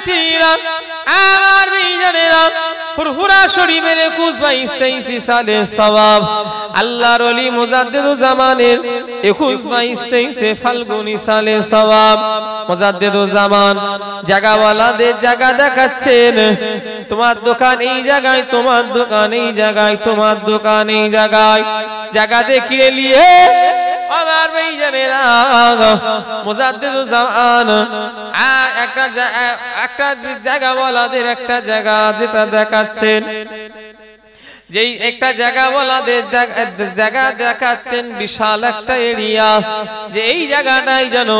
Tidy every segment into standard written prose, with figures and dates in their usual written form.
উম্মতিরা আমার ভাইজানেরা ফুরফুরা শরীফের 21-22 সালে সওয়াব আল্লাহর ওলি মুজাদ্দিদুল জামানের 21-22 ফাল্গুনি সালে সওয়াব মুজাদ্দিদুল জামান জায়গাওয়ালাদের জায়গা দেখাচ্ছেন তোমার দোকান এই জায়গায় তোমার দোকান এই জায়গায় তোমার দোকান এই জায়গায় জায়গা দেখিয়ে নিয়ে আমার ভাইজানেরা মুজাদ্দিদুল জামান একটা জায়গাওয়ালাদের একটা জায়গা যেটা দেখাচ্ছেন যেই একটা জায়গাওয়ালাদের জায়গা দেখাচ্ছেন বিশাল একটা এরিয়া যে এই জায়গাটাই যেন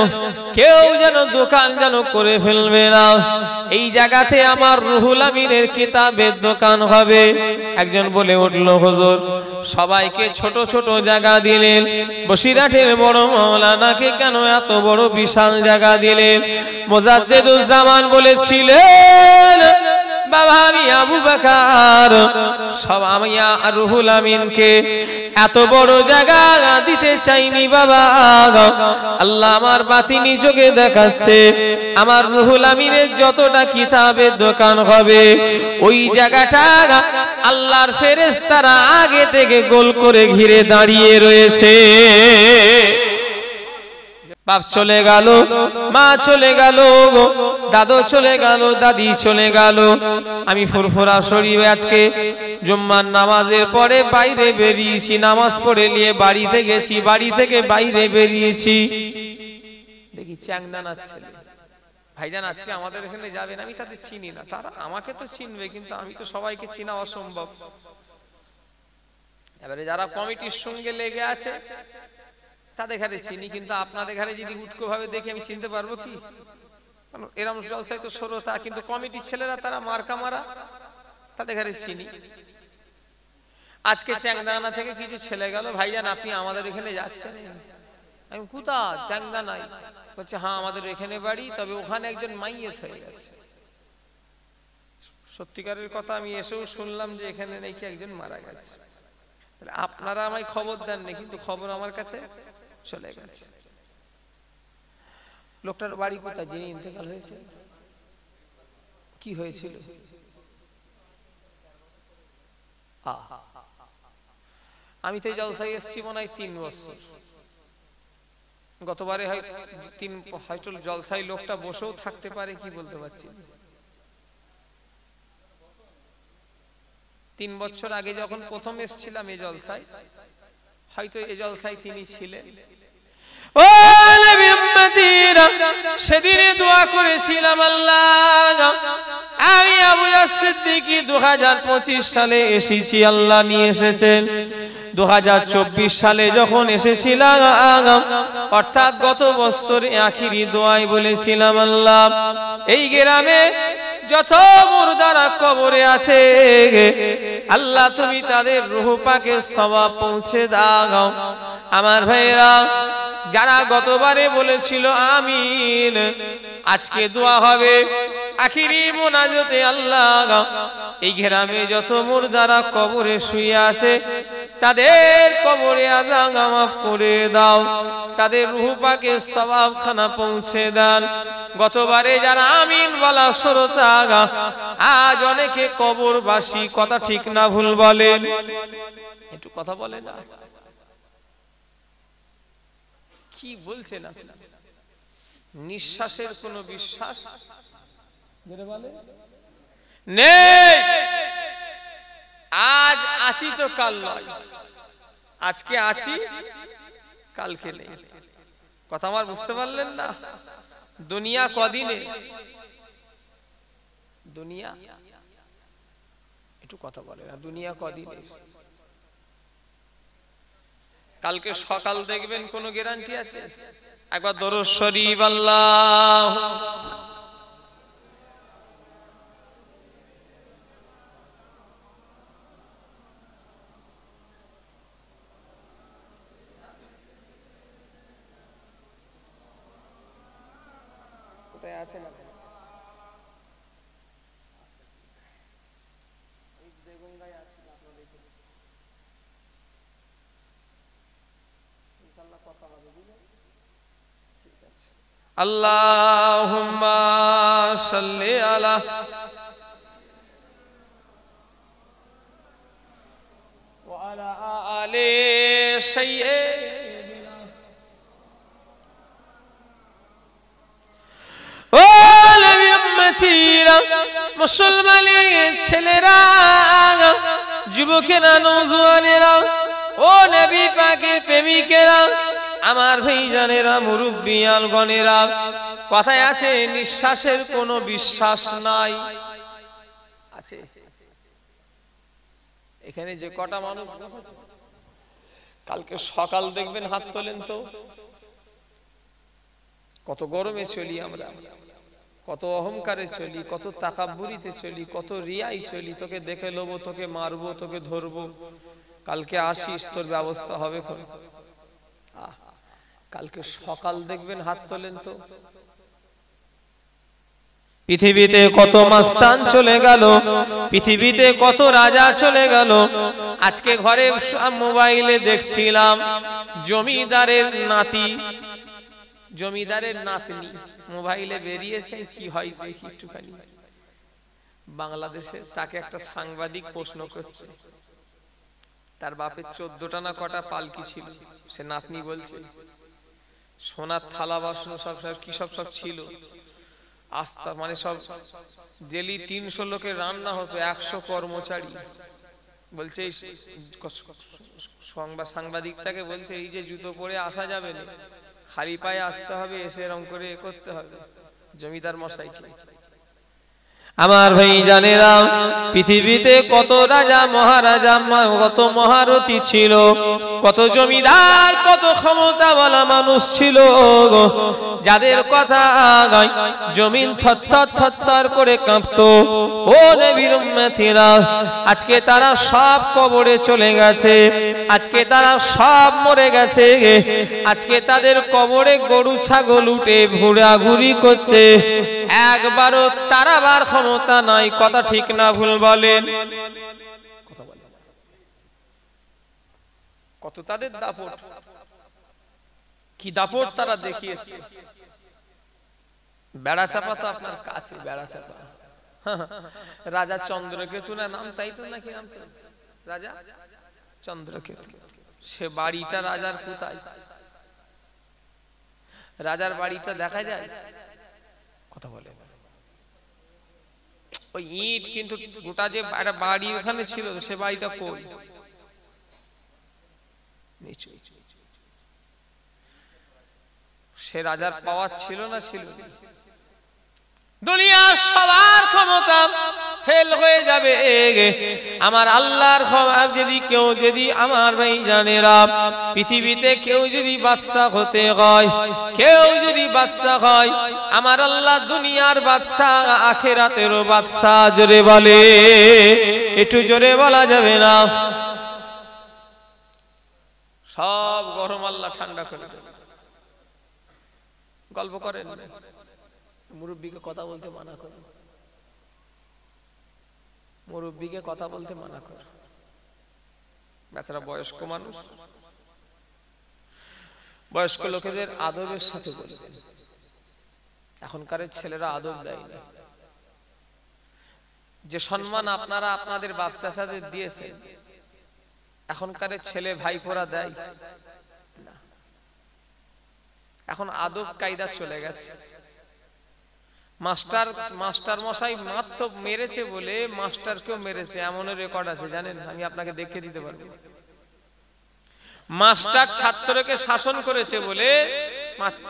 কেউ যেন দোকান যেন করে ফেলবে না এই জায়গাতে আমার রুহুল আমিনের কিতাবের দোকান হবে একজন বলে উঠল হুজুর সবাইকে ছোট ছোট জায়গা দিলেন বসিরহাটের বড় মাওলানাকে কেন এত বড় বিশাল জায়গা দিলেন মুজাদ্দিদুল জামান বলেছিলেন বাবা আমি আবু বকর সব আমি রুহুল আমিনকে এত বড় জায়গা দিতে চাইনি বাবা আল্লাহ আমার বাতিনি চোখে দেখাচ্ছে আমার রুহুল আমিনের যতটা কিতাবের দোকান হবে ওই জায়গাটা আল্লাহর ফেরেশতারা আগে থেকে গোল করে ঘিরে দাঁড়িয়ে রয়েছে বাপ চলে গেল মা চলে গেল দাদু চলে গেল দাদি চলে গেল আমি ফুরফুরা শরীফে আজকে জুম্মার নামাজের পরে বাইরে বেরিয়েছি নামাজ পড়ে নিয়ে বাড়িতে গেছি বাড়ি থেকে বাইরে বেরিয়েছি দেখি চ্যাংদানার ছেলে ভাইজান আজকে আমাদের এখানে যাবেন আমি তাদের চিনি না তারা আমাকে তো চিনবে কিন্তু আমি তো সবাইকে চিনা অসম্ভব এবারে যারা কমিটির সঙ্গে লেগে আছে তাদের ঘরে চিনি কিন্তু আপনাদের ঘরে যদি উটকো ভাবে দেখি আমি চিনতে পারবো কি এরকম জলসায় তো শ্রোতা কিন্তু কমিটির ছেলেরা তারা মার্কা মারা তাদের ঘরে চিনি আজকে চ্যাংদানা থেকে কিছু ছেলে গেল ভাইজান আপনি আমাদের এখানে যাচ্ছেন আমি কোথা চ্যাংদানাই বলছে হ্যাঁ আমাদের এখানে বাড়ি তবে ওখানে একজন মাইয়েত হয়ে গেছে সত্যিকারের কথা আমি এসেও শুনলাম যে এখানে নাকি একজন মারা গেছে আপনারা আমায় খবর দেননি কিন্তু খবর আমার কাছে চলে গেছে লোকটার বাড়ি কোথায় যিনি ইন্তেকাল হয়েছে কি হয়েছিল আমি তো জলসায় এসেছি মনে হয় 3 বছর গতবারে হয়তো জলসায় লোকটা বসেও থাকতে পারে কি বলতে পারছি 3 বছর আগে যখন প্রথম এসেছিলাম এই জলসায় হয়তো এই জলসায় তিনি ছিলেন ও নবীর উম্মতিরা সেদিনে দোয়া করেছিলাম আল্লাহ আমি আবু সিদ্দিকী 2025 সালে এসেছি আল্লাহ নিয়ে এসেছেন 2024 সালে যখন এসেছিলাম অর্থাৎ গত বছরে আখিরি দোয়ায় বলেছিলাম আল্লাহ এই গ্রামে যত মুর্দারা কবরে আছে আল্লাহ তুমি তাদের রূহ পাকের সওয়াব পৌঁছে দাও আমার ভাইরা যারা গতবারে বলেছিল আমিন আজকে দোয়া হবে আখিরি মুনাজাতে আল্লাহ এই গ্রামে যত মুর্দারা কবরে শুয়ে আছে তাদের কবরে আযাব মাফ করে দাও তাদের রূহ পাকের সওয়াব খানা পৌঁছে দেন গতবারে যারা আমিন বলা শ্রোতা আজ অনেকে কবরবাসী কথা ঠিক না ভুল বলেন একটু কথা বলে না কি বলছেন আপনি নিঃশ্বাসের কোনো বিশ্বাস নেই আজ আছি তো কাল নয় আজকে আছি কালকে নেই কথা আমার বুঝতে পারলেন না দুনিয়া কদিনে দুনিয়া একটু কথা বলে না দুনিয়া কদিনে কালকে সকাল দেখবেন কোনো গ্যারান্টি আছে একবার দরুদ শরীফ আল্লাহ কোথায় আছে না আল্লাহুম্মা সাল্লি আলা ওয়া আলা আলি সাইয়্যিদিনা। ও নবী উম্মতিরা, মুসলমানের ছেলেরা, যুবকেরা, নওজোয়ানেরা, ও নবী পাকের প্রেমিকেরা, আমার ভাইজানেরা, মুরব্বিয়ানগণেরা, কথায় আছে নিঃশ্বাসের কোনো বিশ্বাস নাই। আছে এখানে যে কটা মানুষ কালকে সকাল দেখবেন হাত তোলেন তো। কত গরমে চলি আমরা, কত অহংকারে চলি, কত তাকাব্বুরিতে চলি, কত রিয়াই চলি। তোকে দেখে লবো, তোকে মারবো, তোকে ধরবো, কালকে আসিস, তোর ব্যবস্থা হবে। কালকে সকাল দেখবেন হাত তোলেন তো। পৃথিবীতে কত মাস্তান চলে গেল, পৃথিবীতে কত রাজা চলে গেল। আজকে ঘরে মোবাইলে দেখছিলাম জমিদারের নাতি, জমিদারের নাতনি মোবাইলে বেরিয়েছে। কি হয় দেখি একটুখানি। বাংলাদেশে তাকে একটা সাংবাদিক প্রশ্ন করছে, তার বাপের 14টা না কটা পালকি ছিল। সে নাতনি বলছে সোনার থালা বাসন সব কি সব ছিল। আস্তা মানে সব ডেলি 300 লোকের রান্না হতো, 100 কর্মচারী। বলছে সাংবাদিকটাকে বলছে এই যে জুতো পরে আসা যাবে না, খালি পায়ে আসতে হবে, এসে এরকম করে করতে হবে জমিদার মশাইকে। আমার ভাই জানেরা, পৃথিবীতে কত রাজা মহারাজা, কত মহারথী ছিল, কত জমিদার, কত ক্ষমতাওয়ালা মানুষ ছিল, যাদের কথা জমিন থরথর থরথর করে কাঁপতো। ও নবীর উম্মতিরা, আজকে তারা সব কবরে চলে গেছে, আজকে তারা সব মরে গেছে। আজকে তাদের কবরে গরু ছাগল উঠে ঘোরাঘুরি করছে, একবারও তারাবার ক্ষমতা নাই। কথা ঠিক না ভুল বলেন? কত তাদের দাপট, কি দাপট তারা দেখিয়েছে। বেড়াচাপা তো আপনার কাছে, বেড়াচাপা রাজা চন্দ্রকেতু না নাম, তাই তো নাকি নাম? রাজা চন্দ্রকেতু। সে বাড়িটা রাজার কোথায়? রাজার বাড়িটা দেখা যায়? কথা বলে ওই ইট, কিন্তু গোটা যে একটা বাড়ি ওখানে ছিল, সে বাড়িটা কই? সে রাজার পাওয়ার ছিল না ছিল? দুনিয়ার সবার ক্ষমতা ফেল হয়ে যাবে, আমার আল্লাহর ক্ষমতা যদি কেউ, যদি আমার ভাই জানেরা, পৃথিবীতে কেউ যদি বাদশা হতে হয়, কেউ যদি বাদশা হয়, আমার আল্লাহ দুনিয়ার বাদশা, আখিরাতেরও বাদশা। জোরে বলে, একটু জোরে বলা যাবে না? সব গরম আল্লাহ ঠান্ডা করে দেবে। গল্প করেন, মুরব্বীকে কথা বলতে মানা করো, মুরব্বীকে কথা বলতে মানা করো। বেচারা বয়স্ক মানুষ, বয়স্ক লোকেদের আদবের সাথে বলবেন। এখনকার ছেলেরা আদব দেয় না। যে সম্মান আপনারা আপনাদের বাপ চাচাদের দিয়েছেন, এখনকার ছেলে ভাইপোরা দেয় না। এখন আদব কায়দা চলে গেছে। মাস্টার মশাই মাত্র মেরেছে বলে মাস্টারকেও মেরেছে, এমন রেকর্ড আছে জানেন? আমি আপনাকে দেখিয়ে দিতে পারবো। মাস্টার ছাত্রকে শাসন করেছে বলে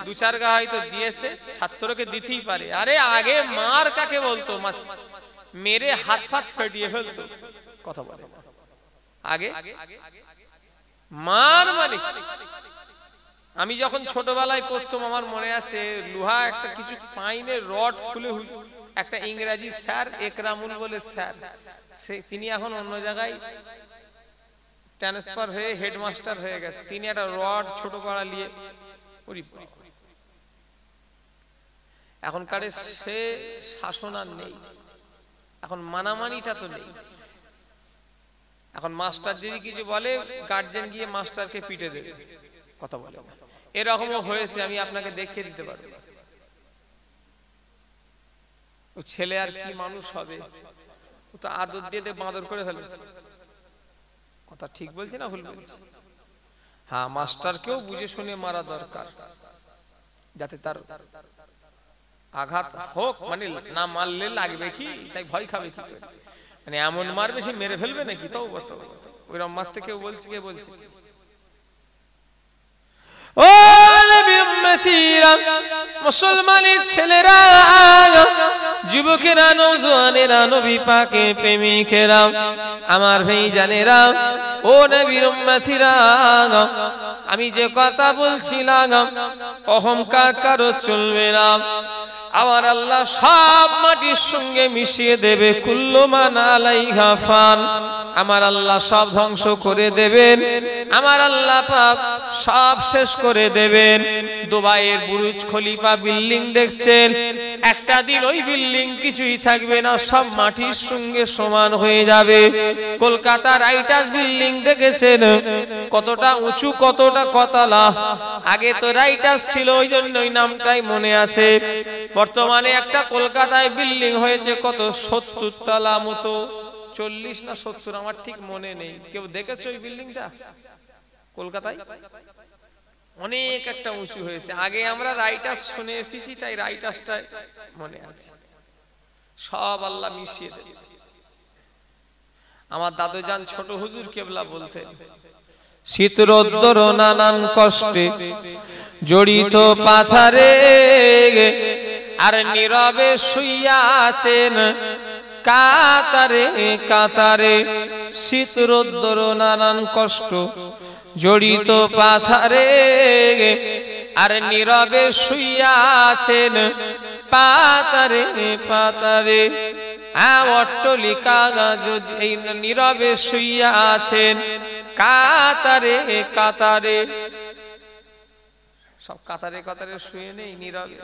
2-4 গা হয়তো দিয়েছে, ছাত্রকে দিতেই পারে। আরে আগে মার কাকে বলতো? মেরে হাত ফাত ফেটিয়ে ফেলতো। কথা বলে আগে মার মানে। আমি যখন ছোটবেলায় পড়তাম, আমার মনে আছে, লোহা একটা কিছু পাইনের রড খুলে একটা ইংরেজি স্যার, একরামুল বলে স্যার, তিনি এখন অন্য জায়গায় ট্রান্সফার হয়ে হেডমাস্টার হয়ে গেছে। তিনি একটা রড ছোট করা নিয়ে, এখনকার সে শাসন আর নেই, এখন মানামানিটা তো নেই। এখন মাস্টার যদি কিছু বলে, গার্জেন গিয়ে মাস্টারকে পিটে দেবে। কথা বলে এরকমও হয়েছে, আমি আপনাকে দেখিয়ে দিতে পারবো। ও ছেলে আর কি মানুষ হবে, ও তো আদর দিয়ে বাঁদর করে ফেলেছে। কথা ঠিক বলছি না ভুল বলছি? হ্যাঁ, মাস্টারকেও বুঝে শুনে মারা দরকার, যাতে তার আঘাত হোক, মানে না মারলে লাগবে কি, তাই ভয় খাবে কি করে, মানে এমন মারবে সে মেরে ফেলবে নাকি? তো ওইরকম মারতে কেউ বলছে, কে বলছে? ও নবীর উম্মতিরা, মুসলমানের ছেলেরা, যুবকেরা, নওজোয়ানেরা, নবী পাকের প্রেমিকেরা, আমার ভাইজানেরা, ও নবীর উম্মতিরা, আমি যে কথা বলছিলাম অহংকার কারো চলবে না। আমার আল্লাহ সব মাটির সঙ্গে মিশিয়ে দেবে, কুল্লু মান আলাইহা ফান, আমার আল্লাহ সব ধ্বংস করে দেবেন, আমার আল্লাহ পাক সব শেষ করে দেবেন। দুবাইয়ের বুরুজ খলিফা বিল্ডিং দেখছেন, একটা দিন ওই বিল্ডিং কিছুই থাকবে না, সব মাটির সঙ্গে সমান হয়ে যাবে। কলকাতা রাইটার্স বিল্ডিং দেখেছেন, কতটা উঁচু, কতটা কতলা, আগে তো রাইটার্স ছিল, ওই জন্য ওই নামটাই মনে আছে। বর্তমানে একটা কলকাতায় বিল্ডিং হয়েছে কত, 70 তলা মতো, 40 না 70 আমার ঠিক মনে নেই। কেউ দেখেছে ওই বিল্ডিংটা? কলকাতায় অনেক একটা উঁচু হয়েছে। আগে আমরা রাইটার্স শুনে এসেছি, তাই রাইটার্সটা মনে আছে। সব আল্লাহ মিশিয়ে দেবে। আমার দাদু জান ছোট হুজুর কেবলা বলতেন, শীত রোদ্দুর নানান কষ্টে জড়িত পাথারে, আর নীরবে শুইয়া আছেন কাতারে কাতারে। শীত রোদ্দুর নানান কষ্ট জড়িত পাথারে, আর নীরবে শুইয়া আছেন পাতারে পাতারে। অট্টালিকা যদি এই নীরবে শুইয়া আছেন কাতারে কাতারে, সব কাতারে কাতারে শুয়ে নেই, নীরবে।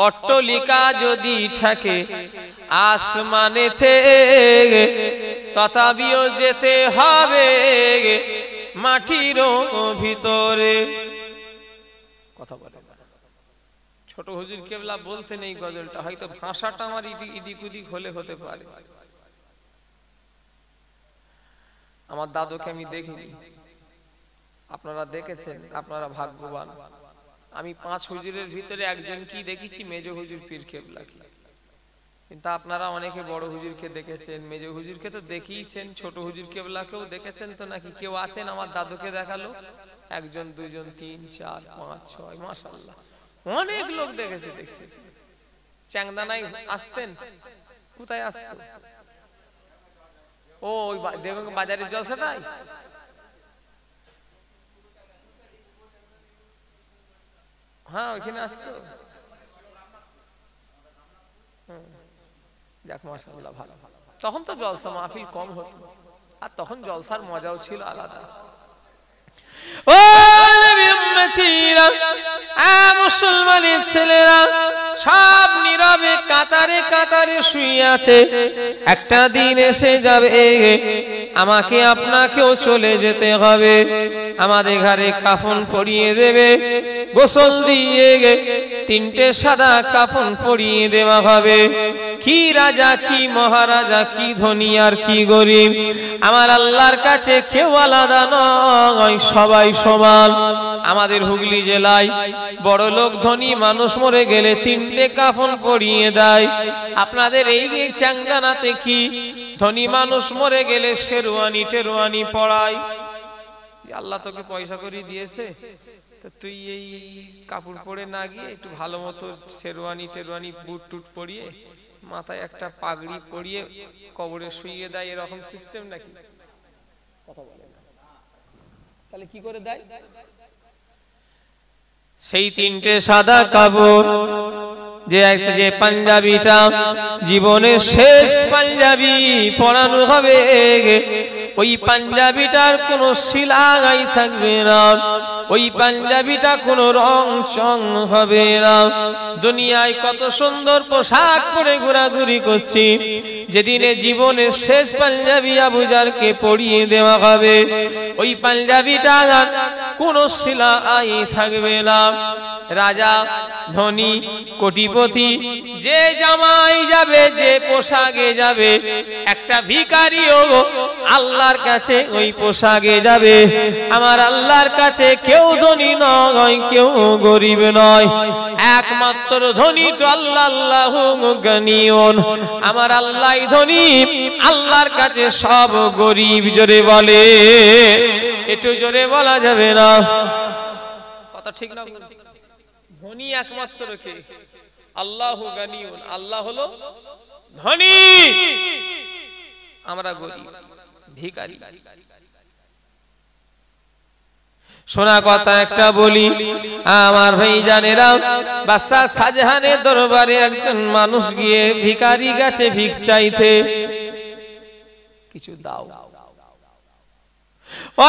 অট্টালিকা যদি থাকে আসমানেতে, তথাপিও যেতে হবে মাটির ভিতরে। কথা বলে ছোট হুজুর কেবলা বলতে নেই গজলটা, হয়তো ভাষাটা আমার ইদিক উদিক হলে হতে পারে। আমার দাদুকে আমি দেখিনি, আপনারা দেখেছেন, আপনারা ভাগ্যবান। আমি 5 হুজুরের ভিতরে একজন কি দেখেছি, মেজ হুজুর পীর কেবলা কি। কিন্তু আপনারা অনেকে বড় হুজুরকে দেখেছেন, মেজ হুজুরকে তো দেখিয়েছেন, ছোট হুজুর কেবলাকেও দেখেছেন তো নাকি? কেউ আছেন আমার দাদুকে দেখালো? 1 জন 2 জন 3 4 5 6, মাশাআল্লাহ অনেক লোক দেখেছি। দেখছি চ্যাংদানায় আসতেন, কোথায় আসতো? ও ওই দেবগঞ্জ বাজারের জলসাটাই। হ্যাঁ ওইখানে আসতো। দেখ মাশাআল্লাহ ভালো। তখন তো জলসা মাহফিল কম হতো, আর তখন জলসার মজাও ছিল আলাদা। ও নবীর উম্মতিরা, মুসলমানের ছেলেরা, সব নীরবে কাতারে কাতারে শুয়ে আছে। একটা দিন এসে যাবে, আমাকে আপনাকেও চলে যেতে হবে। আমাদের ঘরে কাফন পরিয়ে দেবে, গোসল দিয়ে 3টে সাদা কাফন পরিয়ে দেওয়া হবে। কি রাজা, কি মহারাজা, কি ধনী আর কি গরিব, আমার আল্লাহর কাছে কেউ আলাদা নয়, সবাই সমান। আমাদের হুগলি জেলায় বড় লোক ধনী মানুষ মরে গেলে 3টে কাফন পরিয়ে দেয়। আপনাদের এই চ্যাংদানাতে কি ধনী মানুষ মরে গেলে শেরওয়ানি টেরওয়ানি পড়ায়? আল্লাহ তোকে পয়সা করে দিয়েছে, তো তুই এই কাপড় পরে না গিয়ে একটু ভালো মতো শেরওয়ানি টেরওয়ানি বুট টুট পরিয়ে মাথায় একটা পাগড়ি পরিয়ে কবরে শুইয়ে দেয়, এরকম সিস্টেম নাকি? কথা বলে না, তাহলে কি করে দেয়? সেই 3টে সাদা কাপড়, যে পাঞ্জাবিটা জীবনের শেষ পাঞ্জাবি পরানো হবে, ওই পাঞ্জাবিটার কোনো সিলাই থাকবে না, ওই পাঞ্জাবিটা কোনো রং চং হবে না। দুনিয়ায় কত সুন্দর পোশাক পরে ঘোরাঘুরি করছি, যেদিনে জীবনের শেষ পাঞ্জাবি আবু জারকে পরিয়ে দেওয়া হবে, ওই পাঞ্জাবিটা কোনো সিলাই থাকবে না। রাজা, ধনী, কোটিপতি, যে জামাই যাবে, যে পোশাকে যাবে, একটা ভিখারিও আল্লাহর কাছে ওই পোশাকে যাবে। আমার আল্লাহর কাছে কেউ ধনী নয়, কেউ গরিব নয়, একমাত্র ধনী তো আল্লাহ। আল্লাহু গানিয়ুন, আমার আল্লাহই ধনী, আল্লাহর কাছে সব গরিব। জোরে বলে, একটু জোরে বলা যাবে না? কথা ঠিক না? ধনী একমাত্র কে? আল্লাহু গানিয়ুন, আল্লাহ হলো ধনী, আমরা গরিব ভিখারি। শোনা কথা একটা বলি আমার ভাই জানেরা, বাদশা শাহজাহানের দরবারে একজন মানুষ গিয়ে ভিখারি গেছে ভিক চাইতে, কিছু দাও।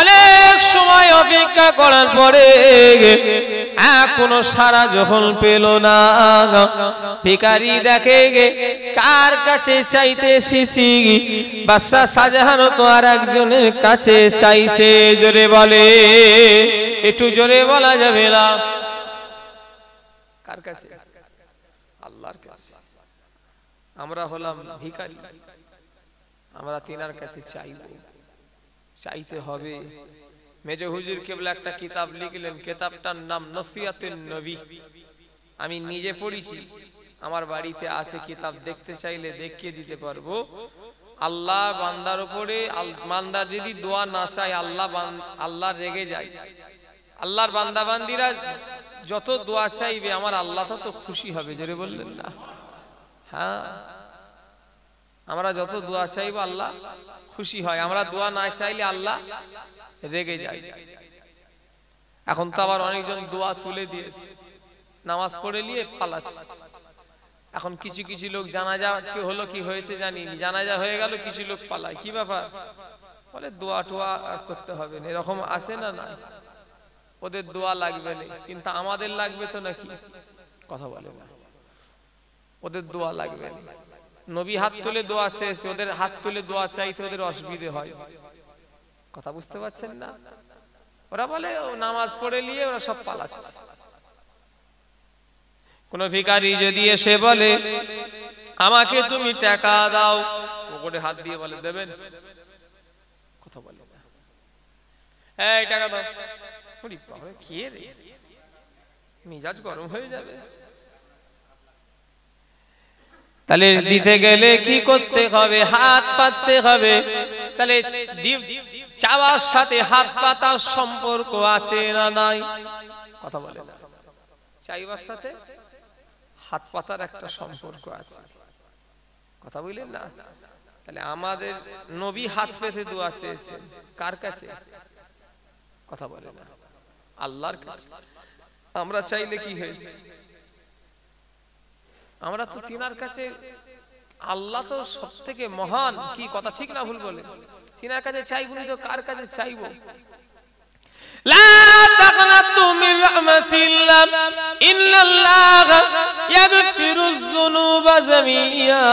অনেক সময় অপেক্ষা করার পরে এখনো সারা যখন পেল না, ভিখারি দেখে কার কাছে চাইতে এসেছি, বাদশা শাহজাহান তো আর একজনের কাছে চাইছে। জোরে বলে, একটু জোরে বলা যাবে না? কার কাছে? আল্লাহর কাছে। আমরা হলাম ভিখারি, আমরা তিনার কাছে চাইব, চাইতে হবে। মেজো হুজুর কেবলা একটা কিতাব লিখলেন, কিতাবটার নাম নসিহাতুন নবী। আমি নিজে পড়েছি, আমার বাড়িতে আছে কিতাব, দেখতে চাইলে দেখিয়ে দিতে পারবো। আল্লাহ বান্দার উপরে, বান্দা যদি দোয়া না চায় আল্লাহ রেগে যায়। আল্লাহর বান্দা বান্দিরা যত দোয়া চাইবে আমার আল্লাহ তত খুশি হবে। জোরে বললেন না? হ্যাঁ, আমরা যত দোয়া চাইবো আল্লাহ খুশি হয়, আমরা দোয়া না চাইলে আল্লাহ রেগে যায়। এখন তো আবার অনেকজন দোয়া তুলে দিয়েছে, নামাজ পড়ে নিয়ে পালাচ্ছে। এখন কিছু কিছু লোক জানাজা আজকে হলো, কি হয়েছে জানি, জানাজা হয়ে গেল, কিছু লোক পালায়। কি ব্যাপার? বলে দোয়া টোয়া আর করতে হবে না, এরকম আছে না? না, ওদের দোয়া লাগবে না, কিন্তু আমাদের লাগবে তো নাকি? কথা বলে না, ওদের দোয়া লাগবে না। নবী হাত তুলে দোয়া চেয়েছে, ওদের হাত তুলে দোয়া চাইতে ওদের অসুবিধে হয়। কথা বুঝতে পারছেন না? ওরা বলে নামাজ পড়ে নিয়ে ওরা সব পালাচ্ছে। কোন ভিখারি যদি এসে বলে আমাকে তুমি টাকা দাও, পকেটে হাত দিয়ে বলে দেবেন? কথা বলে না, এই টাকা দাও। কে রে, মিজাজ গরম হয়ে যাবে। তাহলে দিতে গেলে কি করতে হবে? হাত পাততে হবে। তাহলে চাওয়ার সাথে হাত পাতার সম্পর্ক আছে না নাই? কথা বলে না। চাইবার সাথে হাত পাতার একটা সম্পর্ক আছে। কথা বললেন না? তাহলে আমাদের নবী হাত পেতে দোয়া চেয়েছেন কার কাছে? কথা বলে না, আল্লাহর কাছে। আমরা চাইলে কি হয়েছে? আমরা তো তিনার কাছে, আল্লাহ তো সব থেকে মহান। কি কথা ঠিক না ভুল বলে? তিনার কাছে চাইবো তো কার কাছে চাইবো? লা তাকনাতু মির রাহমাতিল্লাহ ইন্নাল্লাহ ইয়াগফিরুয যুনুবা জামিআ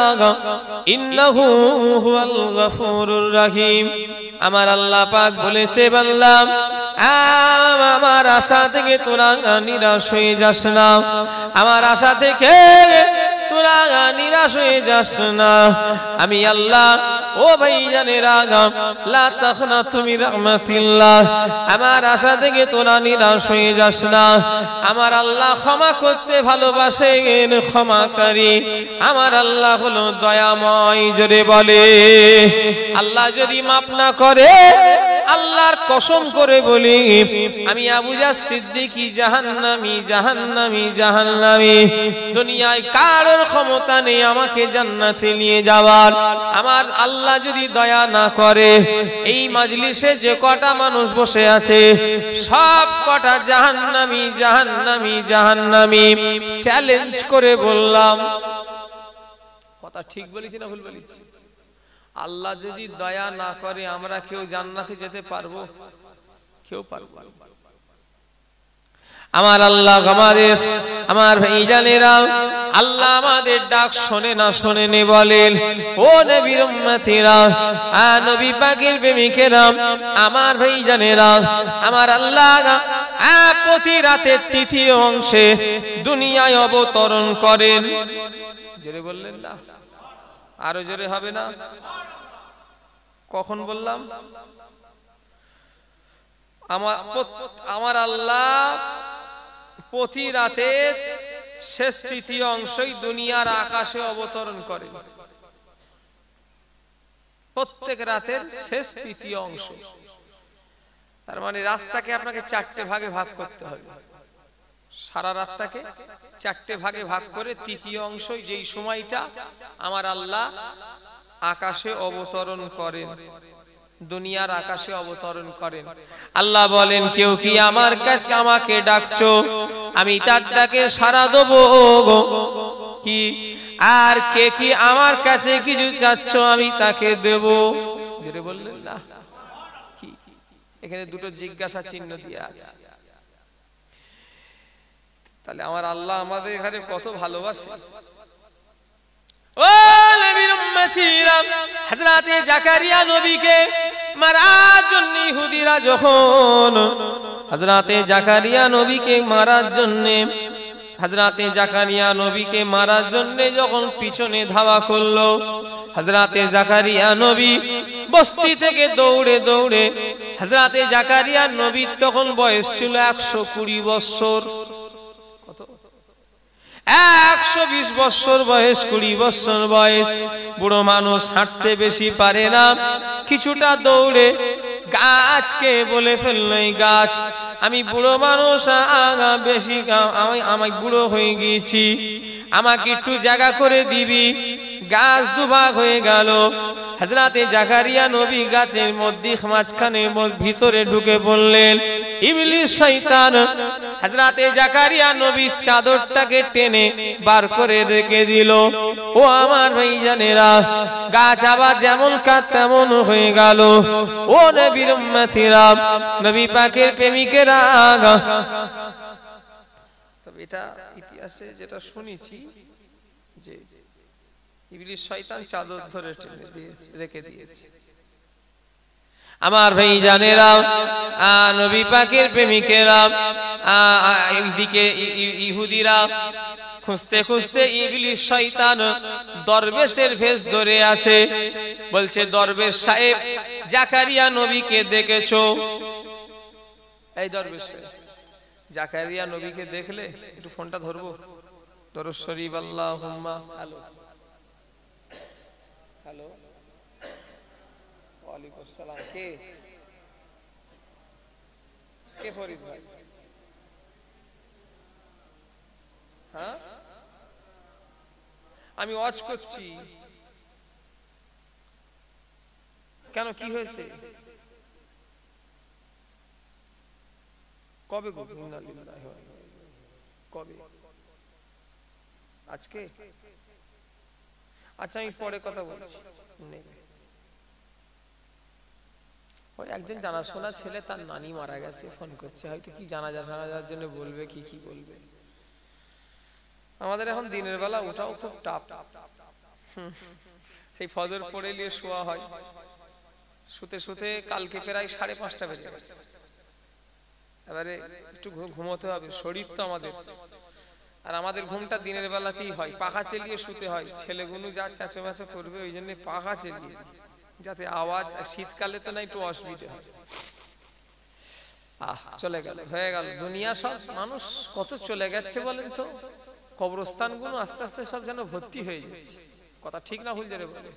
ইন্নাহু হুয়াল গফুরুর রহিম। আমার আল্লাহ পাক বলেছে, বান্দা আমার আশা থেকে তোরা নিরাশ হয়ে যাস না, আমার আশা থেকে তোরা নিরাশ হয়ে যাস না। আমি আল্লাহ, ও ভাই জানেরা, লা তাখনাতু মির রাহমাতিল্লাহ, আমার আশা থেকে তোরা নিরাশ হয়ে যাস না। আমার আল্লাহ ক্ষমা করতে ভালোবাসেন, ক্ষমাকারী। আমার আল্লাহ হলো দয়াময়। জোরে বলে, আল্লাহ যদি মাফ না করে, আল্লাহর কসম করে বলি, আমি আবু জাহল সিদ্দিকী জাহান্নামী, জাহান্নামী, জাহান্নামী। দুনিয়ায় কারোর ক্ষমতা নেই আমাকে জান্নাতে নিয়ে যাওয়ার। আমার আল্লাহ যদি দয়া না করে, এই মাজলিসে যে কটা মানুষ বসে আছে সব কটা জাহান্নামী, জাহান্নামী, জাহান্নামী। চ্যালেঞ্জ করে বললাম, কথা ঠিক বলেছি না ভুল বলেছি? আল্লাহ যদি দয়া না করে আমরা কেউ জান্নাতে যেতে পারবো? কেউ পারবো? আমার আল্লাহ আমাদের, আমার ভাইজানেরা, আল্লাহ আমাদের ডাক শোনে না শোনে নে বলেন, ও নবীর উম্মতিরা, নবী পাকের প্রেমিকেরা, আমার ভাইজানেরা, আমার আল্লাহ প্রতি রাতের তৃতীয় অংশে দুনিয়ায় অবতরণ করেন। জোরে বললেন না? আরো জোরে হবে না? কখন বললাম? আমার আল্লাহ প্রতি রাতে শেষ তৃতীয় অংশই দুনিয়ার আকাশে অবতরণ করেন। প্রত্যেক রাতের শেষ তৃতীয় অংশ। তার মানে রাতটাকে আপনাকে চারটে ভাগে ভাগ করতে হবে। সারা রাতটাকে চারটে ভাগে ভাগ করে তৃতীয় অংশ যেই সময়টা আমার আল্লাহ আকাশে অবতরণ করেন, দুনিয়ার আকাশে অবতরণ করেন। আল্লাহ বলেন, কেউ কি আমার কাছে আমাকে ডাকছো, আমি তার ডাকে সাড়া দেব কি? আর কে কি আমার কাছে কিছু চাচ্ছ, আমি তাকে দেব। যেটা বললেন না? কি এখানে দুটো জিজ্ঞাসা চিহ্ন দিয়ে আছে। তাহলে আমার আল্লাহ আমাদের এখানে কত ভালোবাসে। ও নবীর উম্মতিরা, হযরত জাকারিয়া নবীকে মারার জন্য ইহুদিরা যখন হযরত জাকারিয়া নবীকে মারার জন্য যখন পিছনে ধাওয়া করলো, হযরত জাকারিয়া নবী বস্তি থেকে দৌড়ে দৌড়ে, হযরত জাকারিয়া নবীর তখন বয়স ছিল 120 বছর। 120 বছর বয়স, 20 বছর বয়স। বুড়ো মানুষ হাঁটতে বেশি পারে না, কিছুটা দৌড়ে গাছকে বলে ফেললো, এই গাছ, আমি বুড়ো মানুষ, বেশি আমি বুড়ো হয়ে গিয়েছি, আমাকে একটু জায়গা করে দিবি। গাছ দুভাগ হয়ে গেল। হযরত জাকারিয়া নবী গাছের মধ্যে মাঝখানে ভিতরে ঢুকে পড়লেন। ইবলিস শয়তান হযরত জাকারিয়া নবীর চাদরটাকে টেনে বার করে রেখে দিল। ও আমার ভাইজানেরা, গাছ আবার যেমন কাজ তেমন হয়ে গেল। ও নবীর উম্মতিরা, নবী পাকের প্রেমিকেরা, তবে এটা ইতিহাসে যেটা শুনেছি যে ইবলিস শয়তান চাদর ধরে টেনে দিয়েছে, রেখে দিয়েছে। আমার ভাইজানেরা, নবী পাকের প্রেমিকেরা, এইদিকে ইহুদিরা খুঁজতে খুঁজতে ইবলিস শয়তান দরবেশের ভেষ ধরে আছে। বলছে, দরবেশ সাহেব, জাকারিয়া নবীকে দেখেছো? এই দরবেশ জাকারিয়া নবীকে দেখলে একটু ফোনটা ধরবো? দরুদ শরীফ আল্লাহুম্মা। হ্যালো হ্যালো, ওয়ালাইকুম আসসালাম। কে ফরিদ ভাই? হ্যাঁ, আমি ওয়াজ করছি। কেন, কি হয়েছে? কবে গো? কবে? আজকে? আচ্ছা, আমি পরে কথা বলছি। ওই একজন জানাশোনা ছেলে, তার নানি মারা গেছে, ফোন করছে, হয়তো কি জানাজার জন্য বলবে, কি বলবে। আমাদের এখন দিনের বেলা ওঠাও খুব টাপ। সেই ফজর পড়ে নিয়ে শোয়া হয়, শুতে শুতে কালকে প্রায় 5:30 বেজে গেছে। এবারে একটু ঘুমোতে হবে, শরীর তো আমাদের। আর আমাদের ঘুমটা দিনের বেলাতেই হয়, পাখা চালিয়ে শুতে হয়। ছেলেগুলো যা চেঁচামেচা করবে, ওই জন্য পাখা চালিয়ে, যাতে আওয়াজ, শীতকালে তো না একটু অসুবিধা হয়। চলে গেল, হয়ে গেল দুনিয়া। সব মানুষ কত চলে গেছে বলেন তো। কবরস্থানগুলো আস্তে আস্তে সব যেন ভর্তি হয়ে যাচ্ছে। কথা ঠিক না ভুল যাবে বলে।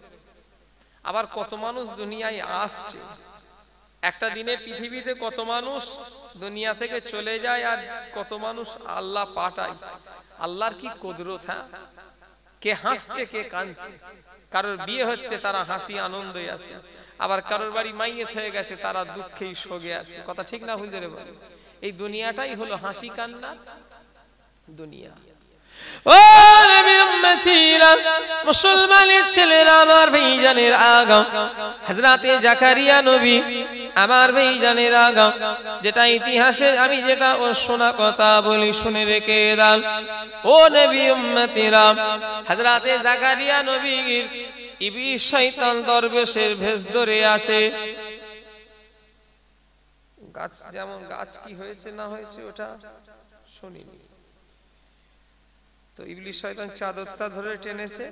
আবার কত মানুষ দুনিয়ায় আসছে। একটা দিনে পৃথিবীতে কত মানুষ দুনিয়া থেকে চলে যায়, আর কত মানুষ আল্লাহ পাঠায়। আল্লাহর কি কুদরত! হ্যাঁ, কে হাসছে, কে কাঁদছে। কারোর বিয়ে হচ্ছে, তারা হাসি আনন্দে আছে। আবার কারোর বাড়ি মাইয়েত হয়ে গেছে, তারা দুঃখেই শোকে আছে। কথা ঠিক না ভুল যাবে বলে। এই দুনিয়াটাই হলো হাসি কান্না দুনিয়া। ও নবীর উম্মতিরা, মুসলমানের ছেলেরা, আমার ভাইজানের আগা, হযরত জাকারিয়া নবী, আমার ভাইজানের আগা, যেটা ইতিহাসে আমি যেটা শোনা কথা বলি, শুনে রেখে দাও। ও নবীর উম্মতিরা, হযরত জাকারিয়া নবীর ইবলিস শয়তান দরবেশের ভেষ ধরে আছে। গাছ যেমন গাছ কি হয়েছে না হয়েছে ওটা শুনিনি। তো ইবলিস শয়তান চাদরটা ধরে টেনেছে,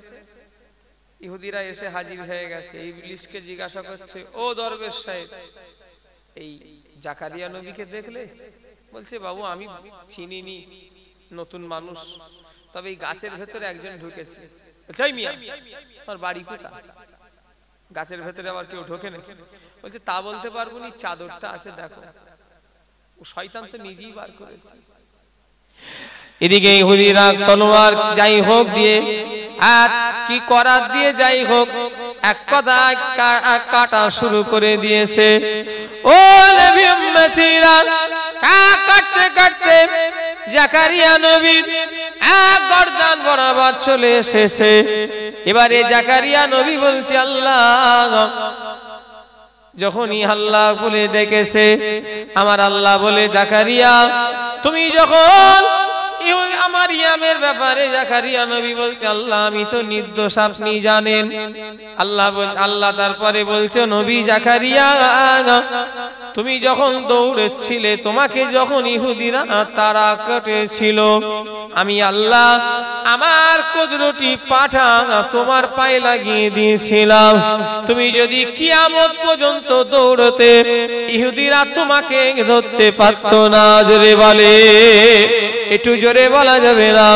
ইহুদিরা এসে হাজির হয়ে গেছে। ইবলিসকে জিজ্ঞাসা করছে, ও দরবেশ সাহেব, এই জাকারিয়া নবীকে দেখলে? বলছে, বাবু আমি চিনিনি, নতুন মানুষ, তবে এই গাছের ভেতরে একজন ঢুকেছে। চাই মিয়া, তোমার বাড়ি কোথায়? গাছের ভেতরে আবার কেউ ঢোকে নাকি? বলছে, তা বলতে পারবো না, চাদরটা আছে দেখো। ও শয়তান তো নিজেই বার করেছে। এদিকে ইহুদিরা তলোয়ার যাই হোক দিয়ে আর কি করার দিয়ে যাই হোক এক কথা কাটা শুরু করে দিয়েছে। ও নবী উম্মতিরা, কাটতে কাটতে জাকারিয়া নবীর এক গর্দান বরাবর চলে এসেছে। এবারে জাকারিয়া নবী বলছে, আল্লাহ, যখনই আল্লাহ বলে ডেকেছে, আমার আল্লাহ বলে, জাকারিয়া তুমি যখন আমার ইয়ামের ব্যাপারে জাকারিয়া নবী বলছে, আল্লাহ আমি তো নির্দোষ, আপনি জানেন। আল্লাহ তারপরে বলছে, নবী জাকারিয়া তুমি যখন দৌড়েছিলে, তোমাকে যখন ইহুদিরা তারা কেটেছিল, আমি আল্লাহ আমার কুদরতি পাঠা তোমার পায়ে লাগিয়ে দিয়েছিলাম। তুমি যদি কিয়ামত পর্যন্ত দৌড়তে, ইহুদিরা তোমাকে ধরতে পারত না। জোরে বলে, একটু জোরে বলা যাবে না?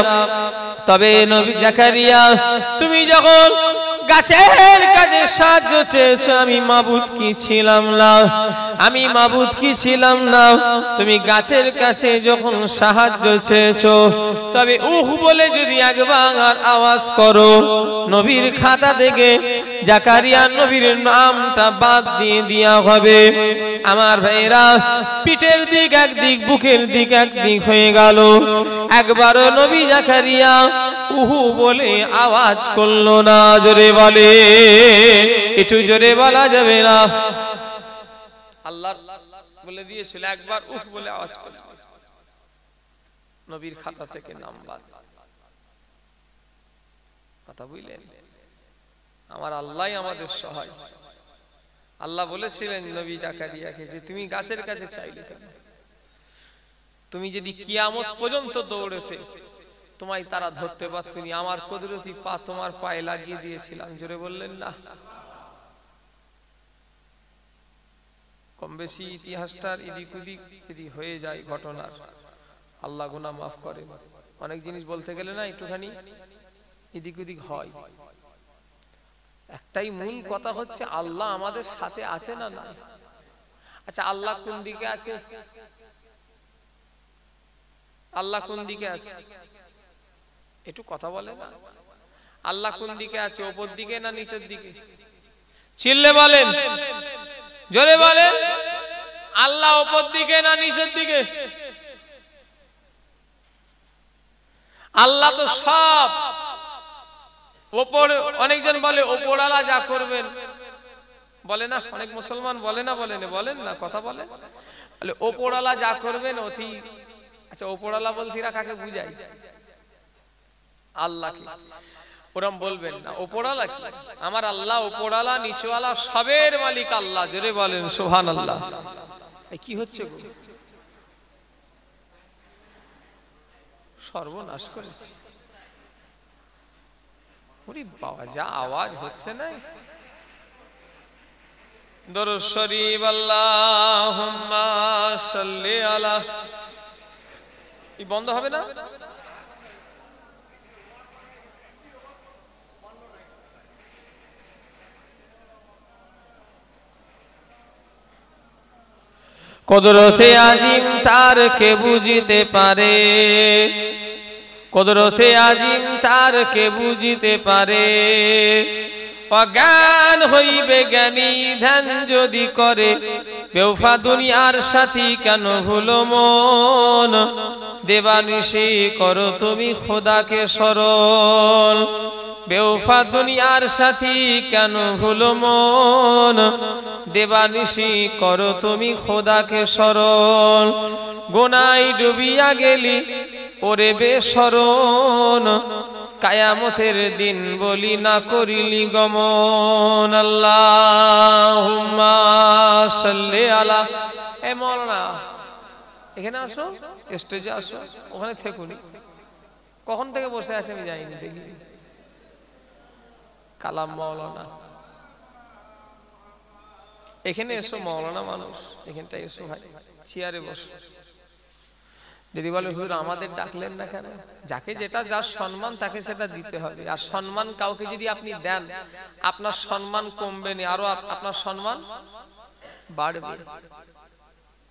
তবে নবী জাকারিয়া তুমি যখন গাছের কাছে সাহায্য চেয়েছো, আমি মাবুদ কি ছিলাম না? আমি মাবুদ কি ছিলাম না? তুমি গাছের কাছে যখন সাহায্য চেয়েছো, তবে উহ বলে যদি একবার আওয়াজ করো, নবীর খাতা থেকে জাকারিয়া নবীর নামটা বাদ দিয়ে দেয়া হবে। আমার ভাইরা, পিঠের দিক একদিক, বুকের দিক একদিক হয়ে গেল। একবারও নবী জাকারিয়া উহু বলে আওয়াজ করলো না। জোরে বলে, একটু জোরে বলা যাবে না? আল্লাহ বলে দিয়েছিল একবার উহ বলে আওয়াজ করলো, নবীর খাতা থেকে নাম বাদ। কথা বুঝলেন? আমার আল্লাহই আমাদের সহায়। আল্লাহ বলেছিলেন নবী জাকারিয়াকে যে তুমি গাছের কাছে চাইলে কেন? তুমি যদি কিয়ামত পর্যন্ত দৌড়েতে, তোমায় তারা ধরতে পারত না। আমার কুদরতি পা তোমার পায়ে লাগিয়ে দিয়েছিলাম। জোরে বললেন না? কম বেশি ইতিহাসটার এদিক ওদিক যদি হয়ে যায় ঘটনার, আল্লাহ গুনাহ মাফ করে। অনেক জিনিস বলতে গেলে না একটুখানি এদিক ওদিক হয়। একটাই মূল কথা হচ্ছে, আল্লাহ আমাদের সাথে আছে না না? আচ্ছা, আল্লাহ কোন দিকে আছে? আল্লাহ কোন দিকে আছে? একটু কথা বলে না? আল্লাহ কোন দিকে আছে? উপর দিকে না নিচের দিকে? চিল্লে বলেন, জোরে বলেন, আল্লাহ উপর দিকে না নিচের দিকে? আল্লাহ তো সব ওপরে। অনেকজন বলে ওপরওয়ালা যা করবেন, বলে না? অনেক মুসলমান বলে না? বলেন না? কথা বলে বলে ওপরওয়ালা যা করবেন অতি। আচ্ছা, ওপরওয়ালা বলছি না কাকে বুঝাই? আল্লাহকে। ওরম বলবেন না। ওপরওয়ালা কি? আমার আল্লাহ ওপরওয়ালা, নিচওয়ালা, সবের মালিক আল্লাহ। জোরে বলেন সুবহানাল্লাহ। কি হচ্ছে গো? সর্বনাশ করেছে। ওরে বাবা, যা আওয়াজ হচ্ছে না! দরুদ শরীফ, আল্লাহুম্মা সাল্লি আলা। এই বন্ধ হবে না? কুদরতে আজিম তার কে বুঝিতে পারে, কুদরতে আজিম তার কে বুঝিতে পারে। অজ্ঞান হইবে জ্ঞানী ধ্যান যদি করে, বেওফা দুনিয়ার সাথী কেন ভুলো মন? দেবানিশি করো তুমি খোদাকে স্মরণ। বেওফা দুনিয়ার সাথী কেন ভুলো মন? দেবানিশি করো তুমি খোদাকে স্মরণ। গোনায় ডুবিয়া গেলি ওরে বেশরণ, কায়ামতের দিন বলি না করিলি গমন। আল্লাহুম্মা সাল্লি আলা। এই মাওলানা এখানে আসো, স্টেজে আসো, ওখানে থেকুনি। কখন থেকে বসে আছে আমি যাইনি, দেখি কালাম মাওলানা এখানে এসো, মাওলানা মানুষ এখানটায় এসো ভাই, চেয়ারে বসো। যদি বলে হুজুর আমাদের ডাকলেন না কেন? যাকে যেটা যার সম্মান তাকে সেটা দিতে হবে। আর সম্মান কাউকে যদি আপনি দেন, আপনার সম্মান কমবে না, আরো আপনার সম্মান বাড়বে।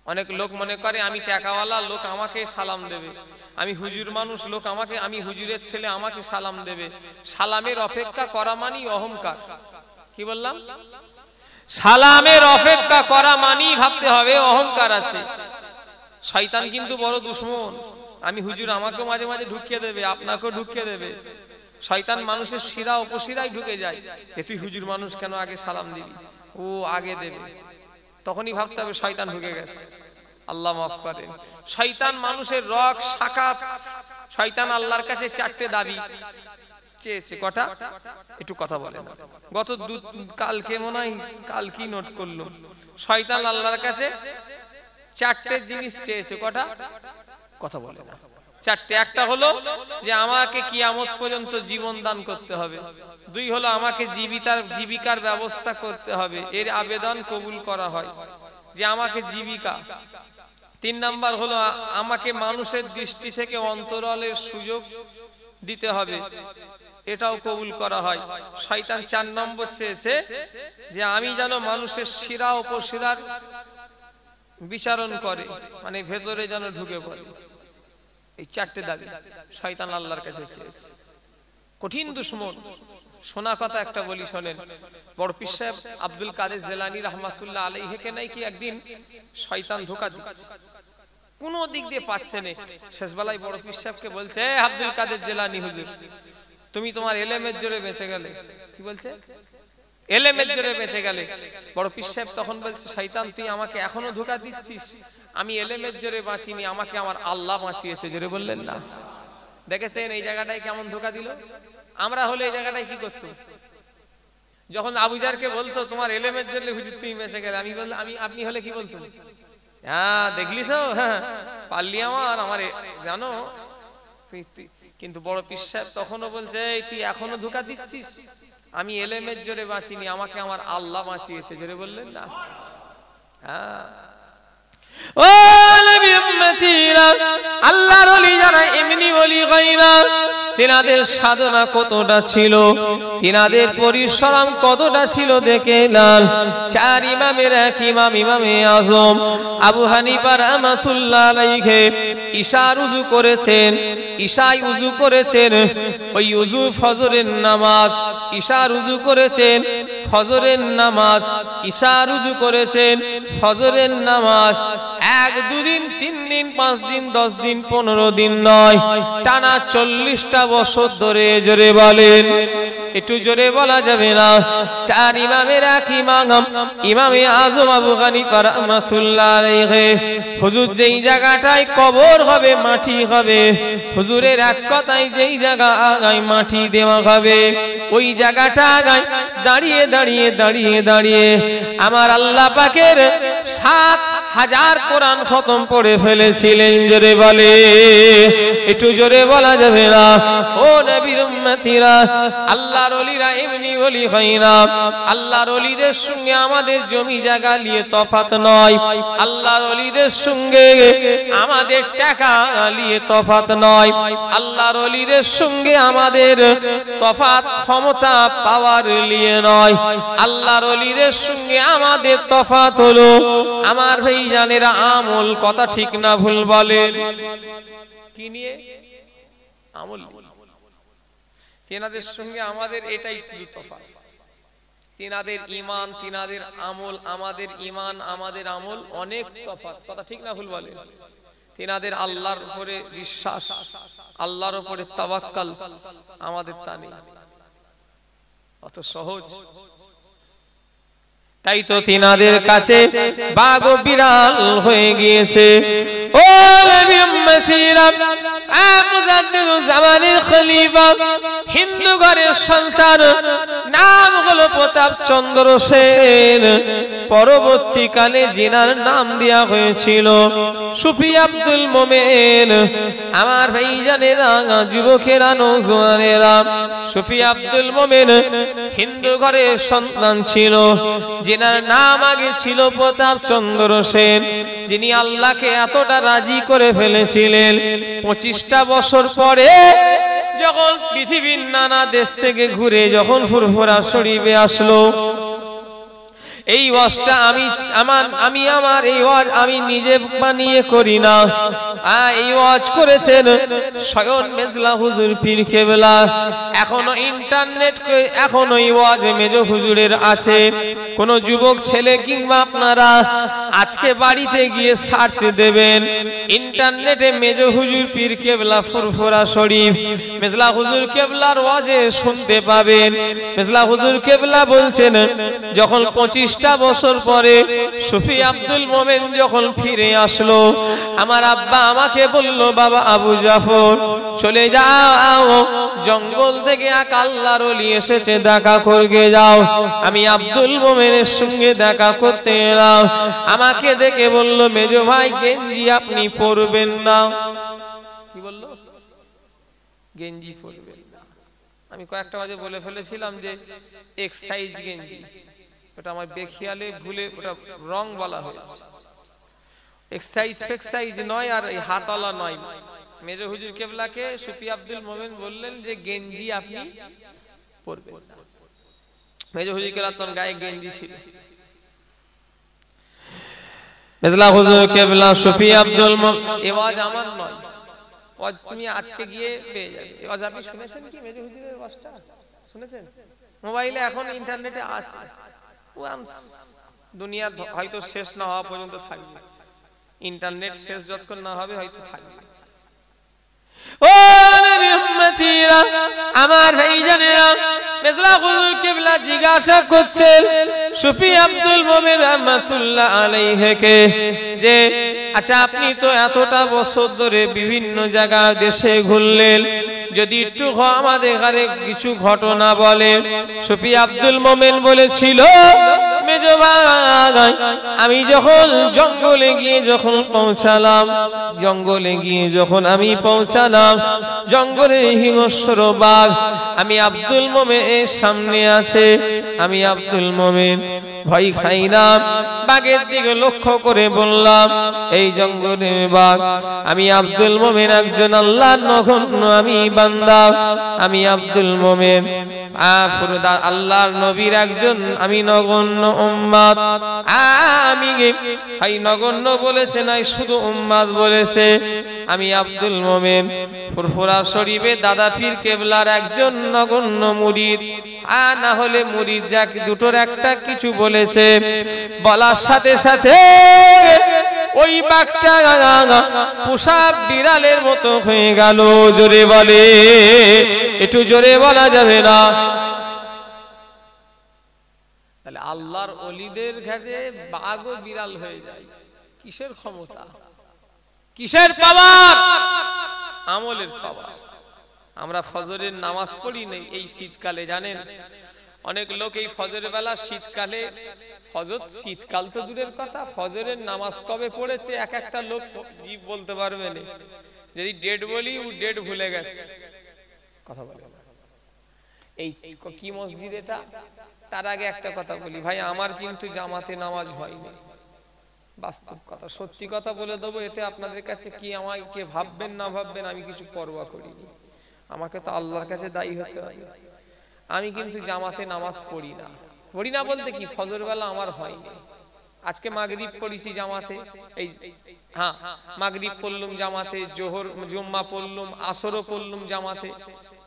অনেক লোক মনে করে আমি টাকাওয়ালা, লোক আমাকে সালাম দেবে, আমি হুজুর মানুষ, লোক আমাকে, আমি হুজুরের ছেলে, আমাকে সালাম দেবে। সালামের অপেক্ষা করা মানেই অহংকার। কি বললাম? সালামের অপেক্ষা করা মানেই ভাবতে হবে অহংকার আছে। শয়তান কিন্তু বড় দুশমন। আমি হুজুর, আমাকেও মাঝে মাঝে ঢুকিয়ে দেবে, আপনাকেও ঢুকিয়ে দেবে। শয়তান মানুষের শিরা উপশিরায় ঢুকে যায়, যে তুই হুজুর মানুষ কেন আগে সালাম দিবি, ও আগে দেবে। তখনই ভাবতে হবে শয়তান ঢুকে গেছে। আল্লাহ মাফ করেন। শয়তান মানুষের রগ শাখা। শয়তান আল্লাহর কাছে 4টে দাবি চেয়েছে। কটা? একটু কথা বলেন। গত কালকে মনে হয়, কাল কি নোট করলো, শয়তান আল্লাহর কাছে 4টে জিনিস চেয়েছে। কটা? কথা বলে না। 4টে। একটা হলো যে আমাকে কিয়ামত পর্যন্ত জীবন দান করতে হবে। 2 হলো আমাকে জীবিকার ব্যবস্থা করতে হবে, এর আবেদন কবুল করা হয় যে আমাকে জীবিকা। 3 নাম্বার হলো আমাকে মানুষের দৃষ্টি থেকে অন্তরালের সুযোগ দিতে হবে, এটাও কবুল করা হয়। শয়তান 4 নম্বর চেয়েছে যে আমি যেন মানুষের শিরা উপশিরার বিচারণ করে, মানে ভেতরে যেন ঢুকে পড়ে। এই 4টে দাবি শয়তান আল্লাহর কাছে চেয়েছে। কঠিন দুশমন। শোনা কথা একটা বলি শোনেন। বড় পীর সাহেব আব্দুল কাদের জিলানী রাহমাতুল্লাহ আলাইহিকে নাকি একদিন শয়তান ধোঁকা দিচ্ছে, কোন দিক দিয়ে পাচ্ছে না। শেষবেলায় বড় পীর সাহেবকে বলছে, আব্দুল কাদের জিলানী হুজুর, তুমি তোমার এলেমের জোরে বেঁচে গেলে। কি বলছে? এলেমের জোরে বেঁচে গেলে। বড় পীর সাহেব তখন বলছে, শয়তান তুই আমাকে এখনো ধোঁকা দিচ্ছিস, আমি এলেমের জোরে বাঁচিনি, আমাকে আমার আল্লাহ বাঁচিয়েছে। জোরে বললেন না? দেখেছেন এই জায়গাটায় কেমন ধোঁকা দিল? আমরা হলে এই জায়গাটায় কি করতো? যখন আবু জারকে বলতো তোমার এলেমের জন্য হুজুর তুমি বেঁচে গেলে, আমি বললাম আপনি হলে কি বলতো? হ্যাঁ দেখলি তো, হ্যাঁ পারলি আমার জানো তুই। কিন্তু বড় পীর সাহেব তখনও বলছে, তুই এখনো ধোঁকা দিচ্ছিস, আমি এলেমের জোরে বাঁচিনি, আমাকে আমার আল্লাহ বাঁচিয়েছে। জোরে বললেন না? হ্যাঁ। ও নবী উম্মতিরা, আল্লাহর ওলি যারা এমনি ওলি হয় না, তিনাদের সাধনা কতটা ছিল, তিনাদের পরিশ্রম কতটা ছিল দেখে নাও। 4 ইমামের এক ইমাম, ইমামে আজম আবু হানিফা রাহমাতুল্লাহ আলাইহি ইশার উযু করেছেন, ইশায় উযু করেছেন, ওই উযু ফজরের নামাজ। ইশার উযু করেছেন, ফজরের নামাজ। ইশার উযু করেছেন, ফজরের নামাজ। 1 2 দিন 3 দিন 5 দিন 10 দিন 15 দিন নয়, টানা 40টা বছর ধরে। জোরে বলেন, একটু জোরে বলা যাবে না? 4 ইমামের এক ইমাম, ইমামে আজম আবু হানিফা রাহমাতুল্লাহ আলাইহি। হুজুর যেই জায়গাটায় কবর হবে, মাটি হবে, হুজুরের এক কথায় যেই জায়গা আগায় মাটি দেওয়া হবে, ওই জায়গাটা আগায় দাঁড়িয়ে দাঁড়িয়ে দাঁড়িয়ে দাঁড়িয়ে আমার আল্লাহ পাকের 7000 কোরআন খতম পড়ে ফেলেছিলেন। জোরে বলে, একটু জোরে বলা যাবে না? ও নবীর উম্মতিরা, আল্লাহর ওলিরা এমনি ওলি হয় না। আল্লাহর ওলিদের সঙ্গে আমাদের জমি জায়গা নিয়ে তফাত নয়, আল্লাহর ওলিদের সঙ্গে আমাদের টাকা নিয়ে তফাত নয়, আল্লাহর ওলিদের সঙ্গে আমাদের তফাত ক্ষমতা পাওয়ার নিয়ে নয়। আল্লাহর ওলিদের সঙ্গে আমাদের তফাত হলো আমার ভাইজানেরা আমল। কথা ঠিক না ভুল বলেন? কি নিয়ে? আমল। তিনাদের সঙ্গে আমাদের এটাই তফাৎ। তিনাদের ঈমান, তিনাদের আমল, আমাদের ঈমান, আমাদের আমল অনেক তফাৎ। কথা ঠিক না ভুল বলেন? তিনাদের আল্লাহর উপরে বিশ্বাস, আল্লাহর উপরে তাওয়াক্কুল, আমাদের তা নেই। অত সহজ। তাই তো তিনাদের কাছে বাঘ ও বিড়াল হয়ে গিয়েছে। ও নবী উম্মতিরা, মুজাদ্দিদুজ জামানের খলিফা, হিন্দু ঘরের সন্তান নাম হলো প্রতাপ চন্দ্র সেন। পরবর্তীকালে জিনার নাম দেয়া হয়েছিল সুফি আব্দুল মোমেন। আমার ভাইজানেরা, যুবকেরা, নওজোয়ানেরা, সুফি আব্দুল মোমেন হিন্দু ঘরের সন্তান ছিল, জিনার নাম আগে ছিল প্রতাপ চন্দ্র সেন, যিনি আল্লাহকে এতটা রাজি করে ফেলেছিলেন 25টা বছর পরে যখন পৃথিবীর নানা দেশ থেকে ঘুরে যখন ফুরফুরা শরীফে আসলো, এই ওয়াজটা আমার এই ওয়াজ আমি নিজে বানিয়ে করি না, এই ওয়াজ করেছেন স্বয়ং মেজলা হুজুর পীর কেবলা। এখনো ইন্টারনেট, এখনো এই ওয়াজ মেজ হুজুরের আছে। কোন যুবক ছেলে কিংবা আপনারা আজকে বাড়িতে গিয়ে সার্চ দেবেন ইন্টারনেটে মেজ হুজুর পীর কেবলা ফুরফুরা শরীফ, মেজলা হুজুর কেবলার ওয়াজে শুনতে পাবেন। মেজলা হুজুর কেবলা বলছেন যখন 25টা বছর পরে সুফি আব্দুল মোমেন যখন ফিরে আসলো, আমার আব্বা আমাকে বলল, বাবা আবু জাফর চলে যাও, জঙ্গল থেকে এক আল্লাহর ওলি এসেছে, দেখা করতে যাও। আমি আব্দুল মোমেনের সঙ্গে দেখা করতে এলাম। আমাকে দেখে বলল, মেজো ভাই গেঞ্জি আপনি পরবেন না। কি বললো? গেঞ্জি পরবেন না। আমি কয়েকটা বাজে বলে ফেলেছিলাম যে এক্সাইজ গেঞ্জি, ওটা আমার বেখিয়ালে ভুলে ওটা রং বলা হয়েছে। এক্সাইজ ফেক্সাইজ নয়, আর এই হাতওয়ালা নয়। মেজর হুজুর কেবলাকে সুফি আব্দুল মোমেন বললেন যে গেঞ্জি আপনি পরবেন না। মেজর হুজুর কেবলা তখন গায়ে গেঞ্জি ছিল। মেজলা হুজুর কেবলা সুফি আব্দুল মোমেন, এওয়াজ আমার নয়, ওয়াজ তুমি আজকে গিয়ে পেয়ে যাবে। এওয়াজ আপনি শুনেছেন কি? মেজর হুজুরের ওয়াজটা শুনেছেন? মোবাইলে এখন ইন্টারনেটে আছে। দুনিয়া হয়তো শেষ না হওয়া পর্যন্ত থাকবে, ইন্টারনেট শেষ যতক্ষণ না হবে হয়তো থাকবে। ও নবী উম্মতিরা, আমার ভাইজানেরা, মেজলা হুজুর কেবলা জিজ্ঞাসা করছেন সুফি আব্দুল মোমেন রাহমাতুল্লাহ আলাইহিকে যে আচ্ছা আপনি তো এতটা বছর ধরে বিভিন্ন জায়গা দেশে ঘুরলেন, যদি একটু আমাদের ঘরে কিছু ঘটনা বলেন। সুফি আব্দুল মোমেন বলেছিল, মেজো ভাই আমি যখন জঙ্গলে গিয়ে যখন পৌঁছালাম, জঙ্গলের হিংস্র বাঘ আমি আব্দুল মোমেনের সামনে আছে, আমি আব্দুল মোমেন ভয় খাই না, বাঘের দিকে লক্ষ্য করে বললাম, এই জঙ্গলের বাঘ, আমি আব্দুল মোমেন একজন আল্লাহর নগণ্য আমি বান্দা, আমি আব্দুল মোমেন আল্লাহর নবীর একজন আমি নগণ্য উম্মত। আমি ভাই নগণ্য বলেছে নাই, শুধু উম্মত বলেছে। আমি আব্দুল মোমেন ফুরফুরা শরীফে দাদা পীর কেবলার একজন নগণ্য মুরিদ, না হলে মুরিদ যাক দুটোর একটা কিছু বলেছে। বলার সাথে সাথে ওই বাঘটা পোষা বিড়ালের মতো হয়ে গেল। জোরে বলে, একটু জোরে বলা যাবে না? তাহলে আল্লাহর ওলিদের কাছে বাঘ ও বিড়াল হয়ে যায়। কিসের ক্ষমতা, কিসের পাওয়ার? আমলের পাওয়ার। আমরা ফজরের নামাজ পড়ি নেই এই শীতকালে, জানেন অনেক লোক এই ফজরের বেলা শীতকালে, ফজর শীতকাল তো দূরের কথা, ফজরের নামাজ কবে পড়েছে এক একটা লোক জীব বলতে পারবে না। যদি ডেট বলি ও ডেট ভুলে গেছে, কথা বলে। এই কি মসজিদ এটা? তার আগে একটা কথা বলি ভাই, আমার কিন্তু জামাতে নামাজ হয়নি, বাস্তব কথা, সত্যি কথা বলে দেবো। এতে আপনাদের কাছে কি আমাকে ভাববেন না ভাববেন আমি কিছু পরোয়া করিনি, আমাকে তো আল্লাহর কাছে দায়ী হতে হয়। আমি কিন্তু জামাতে নামাজ পড়ি না বলতে কি ফজর বেলা আমার হয়নি। আজকে মাগরিব পড়েছি জামাতে, এই হ্যাঁ মাগরিব পড়লুম জামাতে, জোহর জুম্মা পড়লুম, আসরও পড়লুম জামাতে।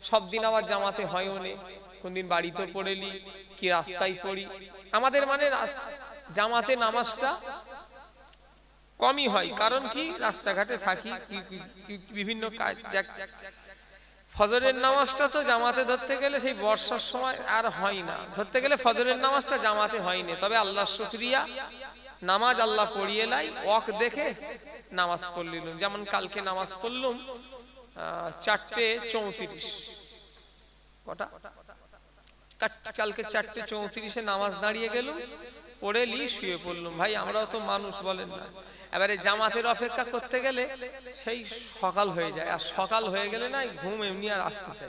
সব দিন আবার জামাতে হয়ও নে, কোনদিন বাড়িতে পড়েলি কি রাস্তায় পড়ি। আমাদের মানে জামাতে নামাজটা কমই হয়, কারণ কি রাস্তাঘাটে থাকি, বিভিন্ন কাজ। ফজরের নামাজটা তো জামাতে ধরতে গেলে সেই বর্ষার সময় আর হয় না, ধরতে গেলে ফজরের নামাজটা জামাতে হয়নি। তবে আল্লাহ শুকরিয়া, নামাজ আল্লাহ পড়িয়ে লাই, ওয়াক দেখে নামাজ পড়লিলুম। যেমন কালকে নামাজ পড়লুম 4:34, কটা কালকে 4:34 নামাজ দাঁড়িয়ে গেল, পড়ে লি শুয়ে পড়লাম। ভাই আমরাও তো মানুষ, বলেন না? এবারে জামাতের অপেক্ষা করতে গেলে সেই সকাল হয়ে যায়, আর সকাল হয়ে গেলে না ঘুম এমনি আর আসতেছে।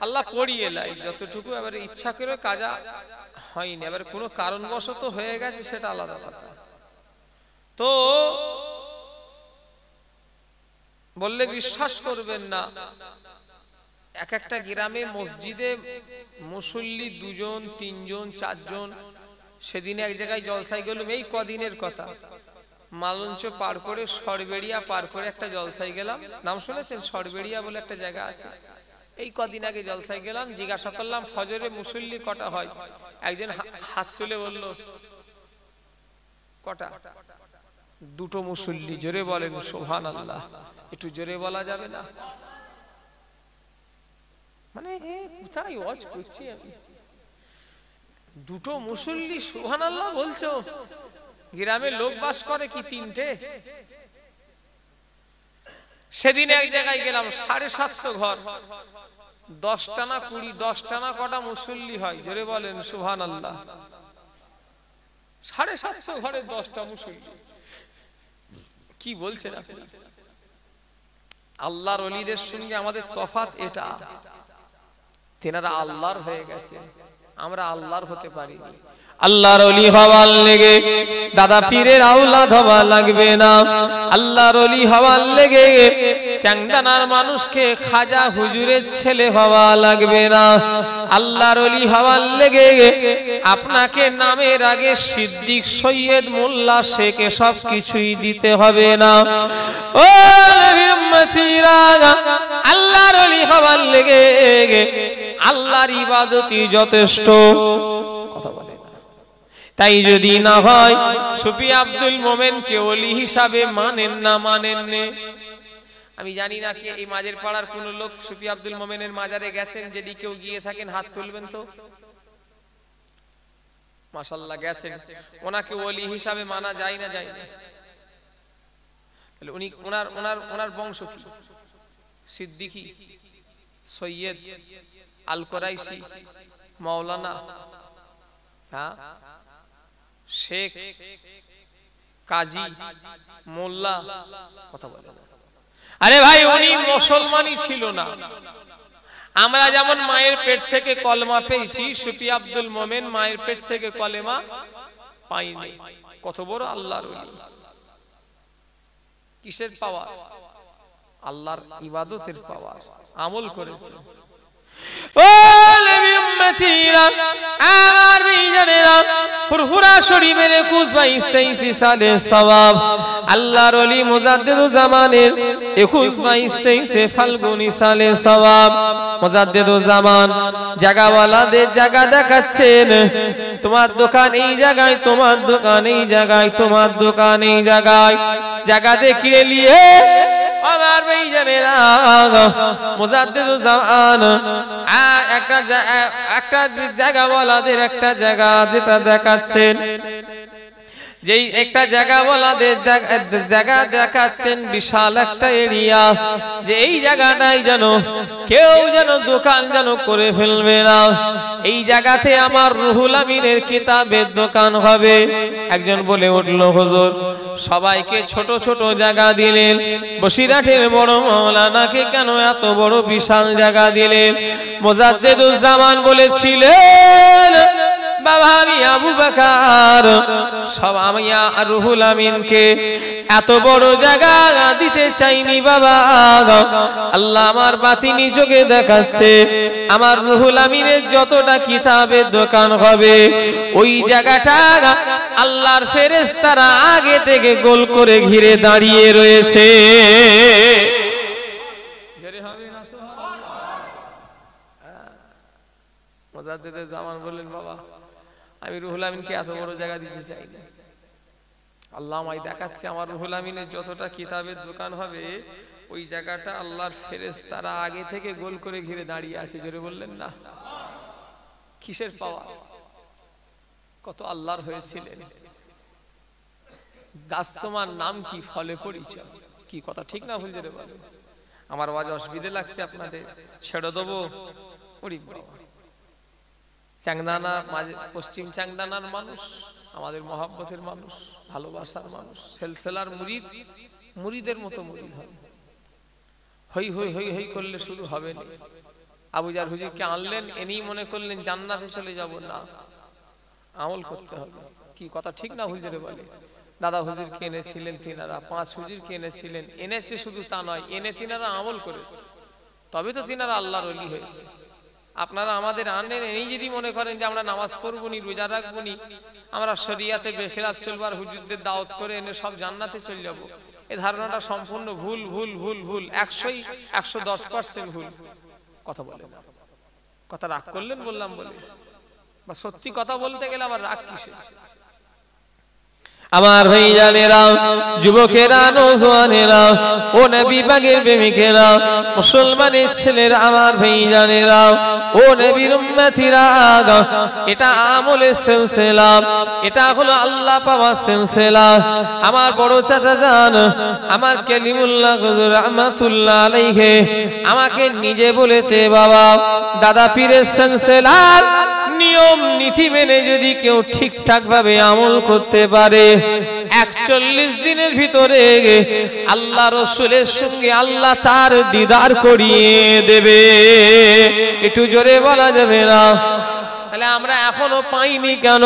আল্লাহ পড়িয়ে লাই যতটুকু, এবারে ইচ্ছা করে কাজা হয়নি, এবারে কোনো কারণবশত হয়ে গেছে, সেটা আলাদা কথা। তো বললে বিশ্বাস করবেন না, এক একটা গ্রামে মসজিদে মুসল্লি 2 জন 3 জন 4 জন। সেদিন এক জায়গায় জলসায় গেলাম, এই কদিনের কথা, মালঞ্চ পার করে সরবেড়িয়া পার করে একটা জলসায় গেলাম। নাম শুনেছেন? সরবেড়িয়া বলে একটা জায়গা আছে। এই কদিন আগে জলসায় গেলাম, জিজ্ঞাসা করলাম ফজরে মুসল্লি কটা হয়? একজন হাত তুলে বলল কটা? 2টো মুসল্লি। জোরে বলেন সুবহানাল্লাহ। একটু জোরে বলা যাবে না? মানে কোথায় ওয়াজ করছি আমি? 2টো মুসল্লি সুবহানাল্লাহ বলছো? গ্রামে লোক বাস করে কি 3টে? সেদিন এক জায়গায় গেলাম, 750 ঘর, 10টা না 20, 10টা না কটা মুসল্লি হয়? জোরে বলেন সুবহানাল্লাহ। 750 ঘরে 10টা মুসল্লি, কি বলছেন আপনি? আল্লাহর ওলিদের সঙ্গে আমাদের তফাৎ এটা, তেনারা আল্লাহর হয়ে গেছে, আমরা আল্লাহর হতে পারিনি। আল্লাহর ওলি হওয়ার লেগে দাদা পীরের আওলাদ হওয়া লাগবে না। আল্লাহর ওলি হওয়ার লেগে চাংদানার মানুষকে খাজা হুজুরের ছেলে হওয়া লাগবে না। আল্লাহর ওলি হওয়ার লেগে আপনাকে নামের আগে সিদ্দিক, সৈয়দ, মোল্লা, শেখ সব কিছুই দিতে হবে না। ও নবীর উম্মতিরা, আল্লাহর ওলি হওয়ার লেগে আল্লাহর ইবাদতই যথেষ্ট। কথা বলে তাই যদি না হয়, সুফি আব্দুল মোমেনকে ওলি হিসাবে মানেন না? মানেন নে? আমি জানি না কে এই মাঝের পাড়ার কোন লোক সুফি আব্দুল মোমেনের মাজারে গেছেন? যদি কেউ গিয়ে থাকেন হাত তুলবেন তো। মাশাআল্লাহ গেছেন। ওনাকে ওলি হিসাবে মানা যায় না? যায় না? তাহলে উনি ওনার বংশ কি? সিদ্দিকী, সৈয়দ, আল কোরাইশি, মাওলানা, হ্যাঁ, শেখ, কাজী, মোল্লা। কথা বলে আরে ভাই উনি মুসলমানই ছিল না। আমরা যেমন মায়ের পেট থেকে কলেমা পেয়েছি, সুফি আব্দুল মোমেন মায়ের পেট থেকে কলেমা পাইনি। কত বড় আল্লাহর ওলি! কিসের পাওয়ার? আল্লাহর ইবাদতের পাওয়ার। আমল করেছে। ও নবীর উম্মতিরা, আমার ভাইজানেরা, ফুরফুরা শরীফের 21-22 সালে সওয়াব আল্লাহর ওলি মুজাদ্দিদুল জামানের 21-22 ফাল্গুনি সালে সওয়াব। মুজাদ্দিদুল জামান জায়গাওয়ালাদের জায়গা দেখাচ্ছেন। তোমার দোকান এই জায়গায়, তোমার দোকান এই জায়গায়, তোমার দোকান এই জায়গায়, জায়গা দেখিয়ে নিয়ে আমার ভাইজানেরা মুজাদ্দিদুল জামান একটা জায়গাওয়ালাদের একটা জায়গা যেটা দেখাচ্ছেন, যেই একটা জায়গাওয়ালাদের জায়গা দেখাচ্ছেন বিশাল একটা এরিয়া, যে এই জায়গাটাই যেন কেউ যেন দোকান যেন করে ফেলবে না। এই জায়গাতে আমার রুহুল আমিনের কিতাবের দোকান হবে। একজন বলে উঠল, হুজুর সবাইকে ছোট ছোট জায়গা দিলেন, বসিরহাটের বড় মাওলানাকে কেন এত বড় বিশাল জায়গা দিলেন? মুজাদ্দিদুল জামান বলেছিলেন, বাবা আমি আবু বকর সব আমি রুহুল আমিনকে এত বড় জায়গা দিতে চাইনি বাবা। আল্লাহ আমার বাতিনি চোখে দেখাচ্ছে, আমার রুহুল আমিনের যতটা কিতাবের দোকান হবে ওই জায়গাটা আল্লাহর ফেরেশতারা আগে থেকে গোল করে ঘিরে দাঁড়িয়ে রয়েছে। মুজাদ্দিদুল জামান বললেন, বাবা আমি রুহুল আমিনকে এত বড় জায়গা দিতে চাই না। আল্লাহ আমায় দেখাচ্ছে আমার রুহুল আমিনের যতটা কিতাবের দোকান হবে ওই জায়গাটা আল্লাহর ফেরেশতারা আগে থেকে গোল করে ঘিরে দাঁড়িয়ে আছে। জোরে বললেন না? কিসের পাওয়া? কত আল্লাহর হয়েছিলেন। গাছ তোমার নাম কি, ফলে পরিচয় কি? কথা ঠিক না ভুল? জোরে বলেন। আমার আওয়াজ অসুবিধা লাগছে আপনাদের? ছেড়ে দেবো? ওরে বাবা, চাংদানা পশ্চিম চাংদানার মানুষ, আমাদের মহব্বতের মানুষ, ভালোবাসার মানুষ, সেলসেলার মুরিদ, মুরিদের মতো মুরিদ হবে। হই হই হই হই করলে শুরু হবে না। আবুজার হুজুরকে আনলেন, এনেই মনে করলেন জান্নাতে চলে যাব, না, আমল করতে হবে। কি কথা ঠিক না হুজুরে বলে? দাদা হুজুরকে এনেছিলেন তিনারা, 5 হুজুরকে এনেছিলেন, এনেছে শুধু তা নয়, এনে তিনারা আমল করেছে, তবে তো তিনারা আল্লাহর ওলি হয়েছে। আপনারা আমাদের আনেন, এই যদি মনে করেন যে আমরা নামাজ পড়বো নি, রোজা রাখবো নি, আমরা শরিয়াতে বেখেলাফ চলবার হুজুরদের দাওয়াত করে এনে সব জান্নাতে চলে যাব, এই ধারণাটা সম্পূর্ণ ভুল ভুল ভুল ভুল, 110% ভুল কথা বলে। কথা রাগ করলেন বললাম বলে, বা সত্যি কথা বলতে গেলে আমার রাগ কিসের? আমার ভাইজানেরা, যুবকেরা, নওজওয়ানেরা, ও নবী পাকের প্রেমিকেরা, মুসলমানের ছেলেরা, আমার ভাইজানেরা, ও নবীর উম্মতিরা, এটা আমলের সিলসিলা, এটা হলো আল্লাহ পাওয়ার সিলসিলা। আমার বড় চাচা জান, আমার কালিমুল্লাহ হুজুর রাহমাতুল্লাহ আলাইহি আমাকে নিজে বলেছে, বাবা, দাদা পীরের সিলসিলা নিয়ম নীতি মেনে যদি কেউ ঠিকঠাক ভাবে আমল করতে পারে, 41 দিনের ভিতরে আল্লাহ রাসূলের সঙ্গে আল্লাহ তার দিদার করিয়ে দেবে। একটু জোরে বলা যাবে না? তাহলে আমরা এখনো পাইনি কেন?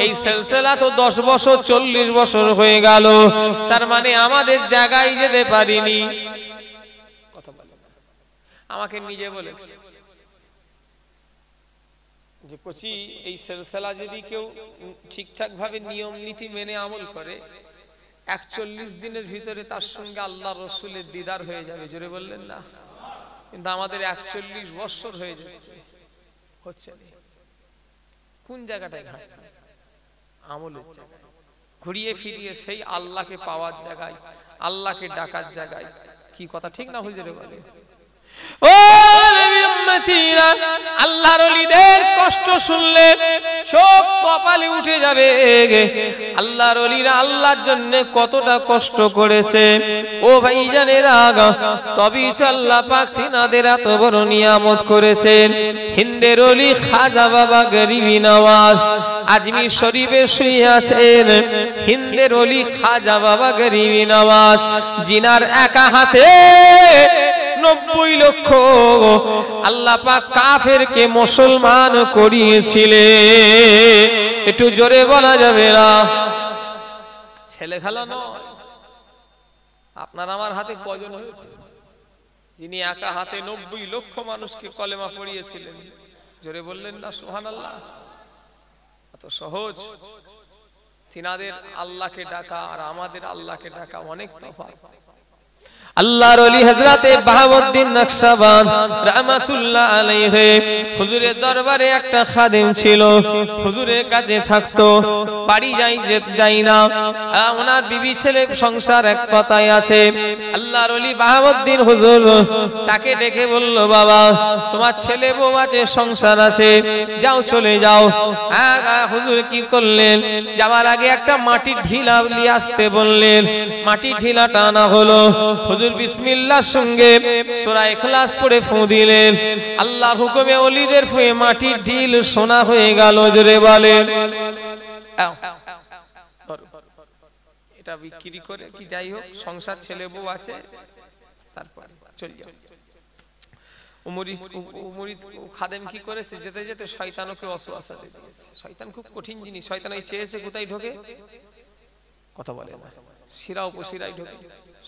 এই সিলসিলা তো 10 বছর 40 বছর হয়ে গেল, তার মানে আমাদের জায়গায় যেতে পারিনি। কথা বলে আমাকে নিজে বলেছে যে কোচি, এই সিলসিলা যদি কেউ ঠিকঠাক ভাবে নিয়ম নীতি মেনে আমল করে, 41 দিনের ভিতরে তার সঙ্গে আল্লাহ রাসূলের দিদার হয়ে যাবে। জোরে বললেন না? কিন্তু আমাদের 41 বছর হয়ে যাচ্ছে, হচ্ছে না। কোন জায়গাটায় ঘাটতি? আমলের জায়গায়। ঘুরিয়ে ফিরিয়ে সেই আল্লাহকে পাওয়ার জায়গায়, আল্লাহকে ডাকার জায়গায়। কি কথা ঠিক না হুজুরে বলে? ও নবীর উম্মতিরা, আল্লাহর ওলিদের কষ্ট শুনলে চোখ কপালে উঠে যাবে। আল্লাহর ওলিরা আল্লাহর জন্য কতটা কষ্ট করেছে ও ভাইজানেরা, তবেই তো আল্লাহ পাক তিনাদের এত বড় নিয়ামত করেছেন। হিন্দের ওলি খাজা বাবা গরিবি নওয়াজ আজমির শরীফে শুয়ে আছেন। হিন্দের ওলি খাজা বাবা গরিবি নওয়াজ, জিনার একা হাতে 90 লক্ষ আল্লাহ পাক কাফেরকে মুসলমান করিয়েছিলেন। একটু জোরে বলা যাবে না? ছেলে খেলা নয়। আপনার আমার হাতে কজন হয়েছে যিনি একা হাতে 90 লক্ষ মানুষকে কলেমা পড়িয়েছিলেন? জোরে বললেন না সুবহানাল্লাহ? এত সহজ। তিনাদের আল্লাহকে ডাকা আর আমাদের আল্লাহকে ডাকা অনেক তফাৎ। আল্লাহর ওলি হযরতে বাহাউদ্দিন নকশবন্দ রাহমাতুল্লাহ আলাইহি, হুজুরের দরবারে একটা খাদেম ছিল, হুজুরের কাছে থাকতো, বাড়ি যাই না। ওনার বিবি ছেলে সংসার এক কথাই আছে। আল্লাহর ওলি বাহাউদ্দিন হুজুর তাকে ডেকে বলল, বাবা, তোমার ছেলে বউ আছে, সংসার আছে, যাও চলে যাও। হুজুর কি করলেন? যাওয়ার আগে একটা মাটির ঢিলা নিয়ে আসতে বললেন। মাটির ঢিলাটা আনা হলো। হুজুর বিসমিল্লাহর সঙ্গে সূরা ইখলাস পড়ে ফু দিলেন। আল্লাহর হুকুমে ওলিদের ফুয়ে মাটির ঢিল সোনা হয়ে গেল। জোরে বলেন। এটা বিক্রি করে কি যাই হোক, সংসার ছেলে বউ আছে, তারপর চলে যাও। মুরিদ খাদেম কি করেছে? যেতে যেতে শয়তানকে ওয়াসওয়াসা দিয়ে দিয়েছে। শয়তান খুব কঠিন জিনিস। শয়তান এই চেয়েছে কোথায় ঢোকে? কথা বলে না, শিরা উপশিরায় ঢোকে।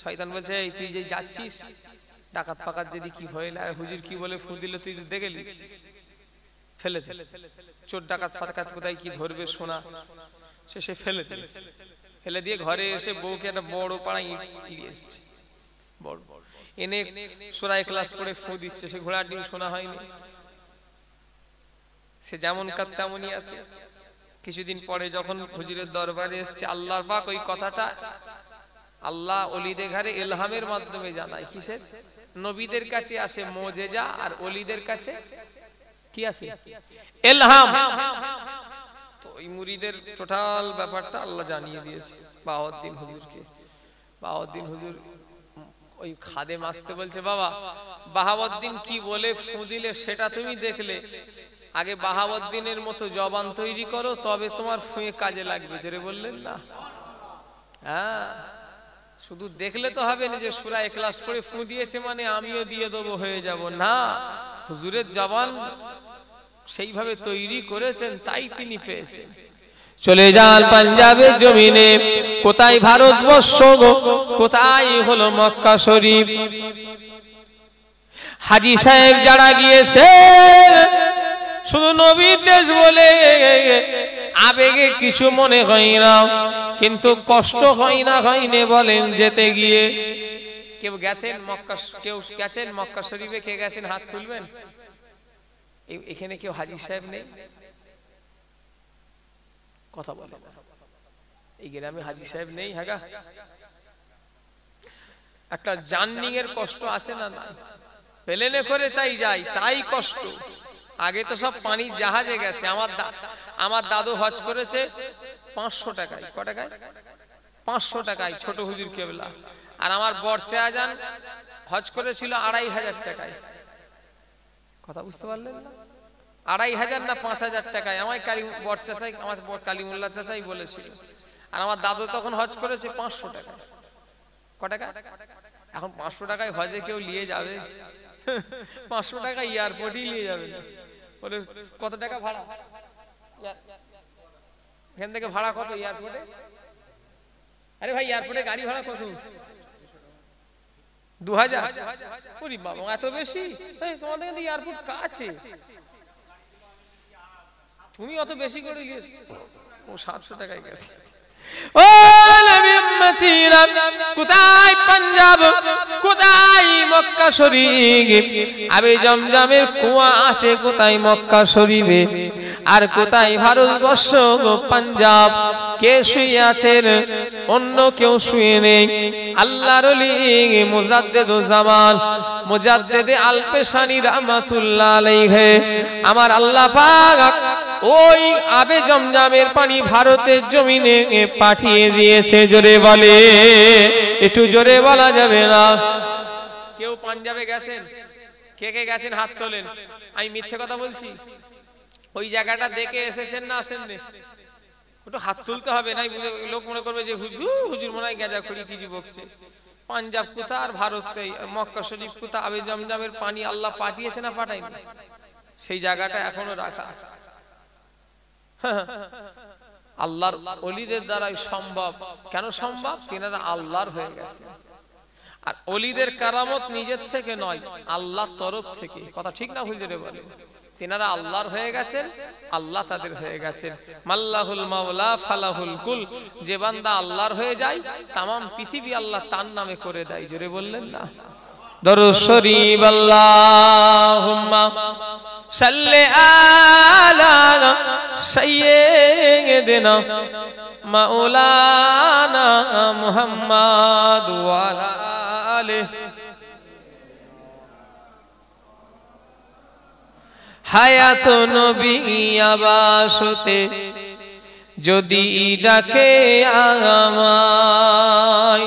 শয়তান বলছে, এই তুই যে যাচ্ছিস ডাকাত ফাকাত যদি কি হয়, আর হুজুর কি বলে ফু দিলে তুই দেখে লিখিস, ফেলে দে। চোর ডাকাত ফাকাত কোথায় কি ধরবে সোনা, সে ফেলে দিয়েছে। ফেলে দিয়ে ঘরে এসে বউকে একটা বড় পাড়া ইট নিয়ে এসেছে, বড় এনে সূরা ইখলাস পড়ে ফু দিচ্ছে। সে ঘোড়ার ডিম সোনা হয়নি, সে যেমন কাজ তেমনই আছে। কিছুদিন পরে যখন হুজুরের দরবারে এসেছে, আল্লাহর পাক ওই কথাটা আল্লাহ ওলিদের ঘরে ইলহামের মাধ্যমে জানায়। কিসের? নবীদের কাছে আসে মুজিজা, আর ওলিদের কাছে কি আসে? ইলহাম। তো ওই মুরিদের টোটাল ব্যাপারটা আল্লাহ জানিয়ে দিয়েছে বাহাউদ্দিন হুজুরকে। বাহাউদ্দিন হুজুর ওই খাদেম আসতে বলছে, বাবা বাহাবুদ্দিন কি বলে ফু দিলে সেটা তুমি দেখলে, আগে বাহাবুদ্দিনের মতো জবান তৈরি করো, তবে তোমার ফুঁয়ে কাজে লাগবে। জোরে বললেন না? হ্যাঁ, শুধু দেখলে তো হবে না যে সূরা ইখলাস পড়ে ফু দিয়েছে মানে আমিও দিয়ে দেবো হয়ে যাব না। হুজুরের জবান সেইভাবে তৈরি করেছেন, তাই তিনি পেয়েছেন। চলে যান পাঞ্জাবের জমিনে, কোথায় ভারতবর্ষ গো, কোথায় হলো মক্কা শরীফ। হাজী সাহেব যারা গিয়েছে শুধু নবীর দেশ বলে আবেগে কিছু মনে হয় না, কিন্তু কষ্ট হয় না হয়নি বলেন যেতে গিয়ে? কেউ গেছেন মক্কা, কেউ গেছেন মক্কা শরীফে? কে গেছেন হাত তুলবেন? এখানে কেউ হাজী সাহেব নেই? কথা বলে এই গ্রামে হাজী সাহেব নেই? হ্যাঁ, একটা জার্নিং এর কষ্ট আছে না? না, প্লেনে করে তাই যাই, তাই কষ্ট। আগে তো সব পানির জাহাজে গেছে। আমার দাদু হজ করেছে 500 টাকায়। ক টাকায়? 500 টাকায়, ছোট হুজুর কেবলা। আর আমার বরচা আজান হজ করেছিল 2500 টাকায়। কথা বুঝতে পারলেন না? 2500 না 5000 টাকায় আমায় বরচা চাই, আমার কালিমুল্লাহ চাচাই বলেছিল। আর আমার দাদু তখন হজ করেছে 500 টাকায়। ক টাকা? এখন 500 টাকায় হজে কেউ নিয়ে যাবে? 500 টাকা এয়ারপোর্টই নিয়ে যাবে না। বলে কত টাকা ভাড়া? এখান থেকে ভাড়া কত এয়ারপোর্টে? আরে ভাই এয়ারপোর্টে গাড়ি ভাড়া কত? 2000? ওরে বাবা, এত বেশি? তোমাদের কিন্তু এয়ারপোর্ট কাছে, তুমি অত বেশি করে গিয়েছো? ও 700 টাকায় গেছে। ও নবী উম্মতিরা, কোথায় পাঞ্জাব, কোথায় মক্কা শরীফ? আবে জমজমের কুয়া আছে কোথায় মক্কা শরীফে? আর কোথায় ভারতবর্ষ পাঞ্জাব? কে শুয়ে আছেন? অন্য কেউ শুয়ে নেই। আল্লাহর ওলি মুজাদ্দিদুজ জামান মুজাদ্দিদে আল পেশানি রাহমাতুল্লাহ আলাইহি, আমার আল্লাহ পাক ওই আবে জমজমের পানি ভারতের জমিনে পাঠিয়ে দিয়েছে। জোরে বলে, একটু জোরে বলা যাবে না? কেউ পাঞ্জাবে গেছেন? কে কে গেছেন হাত তোলেন। আমি মিথ্যে কথা বলছি? ওই জায়গাটা দেখে এসেছেন না আসেননি? একটু হাত তুলতে হবে, নাই লোক মনে করবে যে হুজুর মনে হয় গাঁজাখড়ি কিছু বকছে। পাঞ্জাব কোথা আর ভারত মক্কা শরীফ কোথা? আবে জমজমের পানি আল্লাহ পাঠিয়েছে না পাঠায়নি? সেই জায়গাটা এখনো রাখা। আল্লাহর ওলিদের দ্বারাই সম্ভব। কেন সম্ভব? তিনারা আল্লাহর হয়ে গেছে। আর ওলিদের কারামত নিজের থেকে নয়, আল্লাহর তরফ থেকে। কথা ঠিক না ভুল জোরে বলে? তিনারা আল্লাহর হয়ে গেছেন, আল্লাহ তাদের হয়ে গেছেন। মাল্লাহুল মাওলা ফালাহুল কুল, যে বান্দা আল্লাহর হয়ে যায় তামাম পৃথিবী আল্লাহ তার নামে করে দেয়। জোরে বললেন না? দরুদ শরীফ আল্লাহুম্মা সাল্লি আলা সাইয়্যিদিনা মাওলানা মুহাম্মাদ ওয়া আলা আলিহি। হায়াত নবী আবাসতে যদি ডাকে আমায়।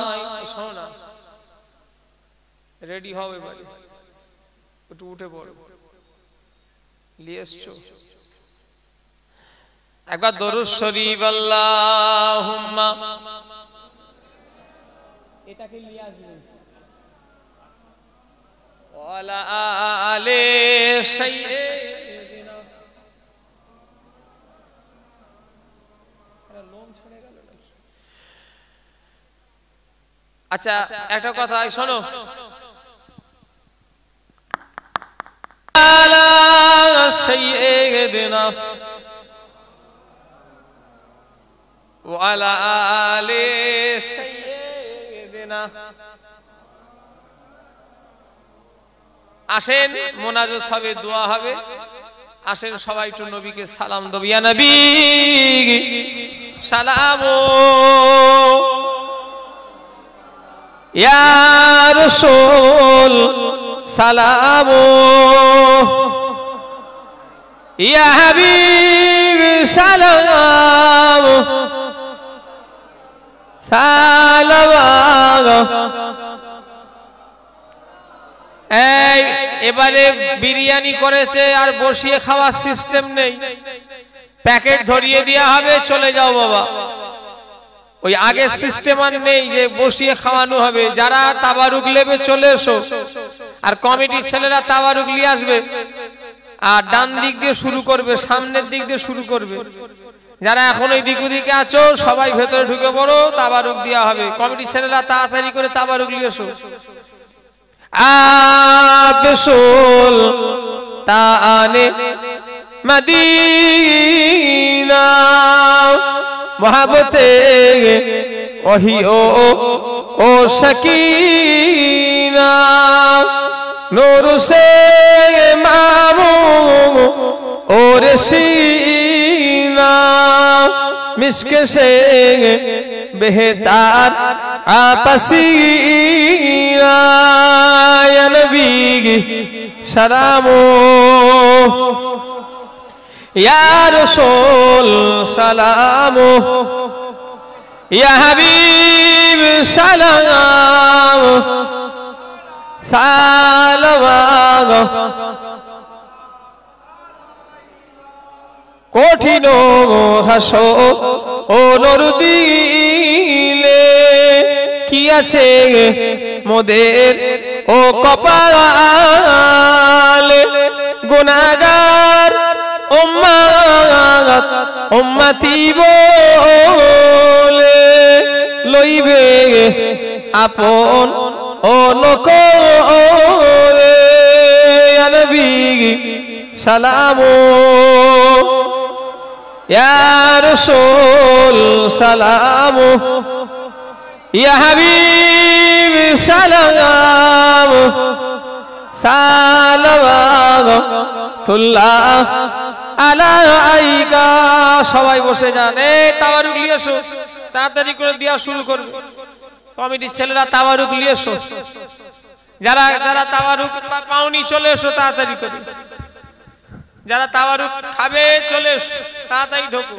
শোনো না, রেডি হবে এবারে, একটু উঠে পড়ো। নিয়ে এসছো একবার দরুদ শরীফ আল্লাহুম্মা, এটাকে নিয়ে আসবেন, ওয়ালা আলে সাইয়্যিদিনা। লোম ছেড়ে গেল নাকি? আচ্ছা একটা কথা শোনো, আলা সাইয়্যিদিনা ওয়ালা আলে সাইয়্যিদিনা। আসেন, মোনাজাত হবে, দোয়া হবে। আসেন সবাই একটু নবীকে সালাম দেব। ইয়া নবী সালামু, ইয়া রাসূল সালামু, ইয়া হাবিব সালামু সালামু এবারে বিরিয়ানি করেছে আর বসিয়ে খাওয়ার সিস্টেম নেই, প্যাকেট ধরিয়ে দেওয়া হবে, চলে যাও বাবা। ওই আগের সিস্টেম আর নেই যে বসিয়ে খাওয়ানো হবে। যারা তাবারুক নেবে চলে এসো, আর কমিটির ছেলেরা তাবারুক নিয়ে আসবে, আর ডান দিক দিয়ে শুরু করবে, সামনের দিক দিয়ে শুরু করবে। যারা এখন ওই দিক ওদিকে আছো সবাই ভেতরে ঢুকে পড়ো, তাবারুক দেওয়া হবে। কমিটির ছেলেরা তাড়াতাড়ি করে তাবারুক নিয়ে এসো। আবেসুল তাআনে মদিনা মোহাব্বতে ওহি ও সকিনা নূর সে মামু और सीना मिस्क से बेहतर आपसीना या नबी सलामो या रसूल सलामो या हबीब सलाम सलाम কঠিন হাসো ও নূর দিলে কি আছে মোদের ও কপালে গুনাহগার উম্মত উম্মতি বলে লইবে আপন ও নকরে ইয়া নবী সালামো या रसूल सलामो या हबीब सलाम सालावातुल्लाह আলাইকা। সবাই বসে যান, এই তাবারুক নিয়ে এসো, তাড়াতাড়ি করে দেওয়া শুরু করবে। কমিটির ছেলেরা তাবারুক নিয়ে এসো, যারা যারা তাবারুক পাওনি চলে এসো তাড়াতাড়ি করে। যারা তাবারুক খাবে চলে এসো, তাড়াতাড়ি ঢোকো।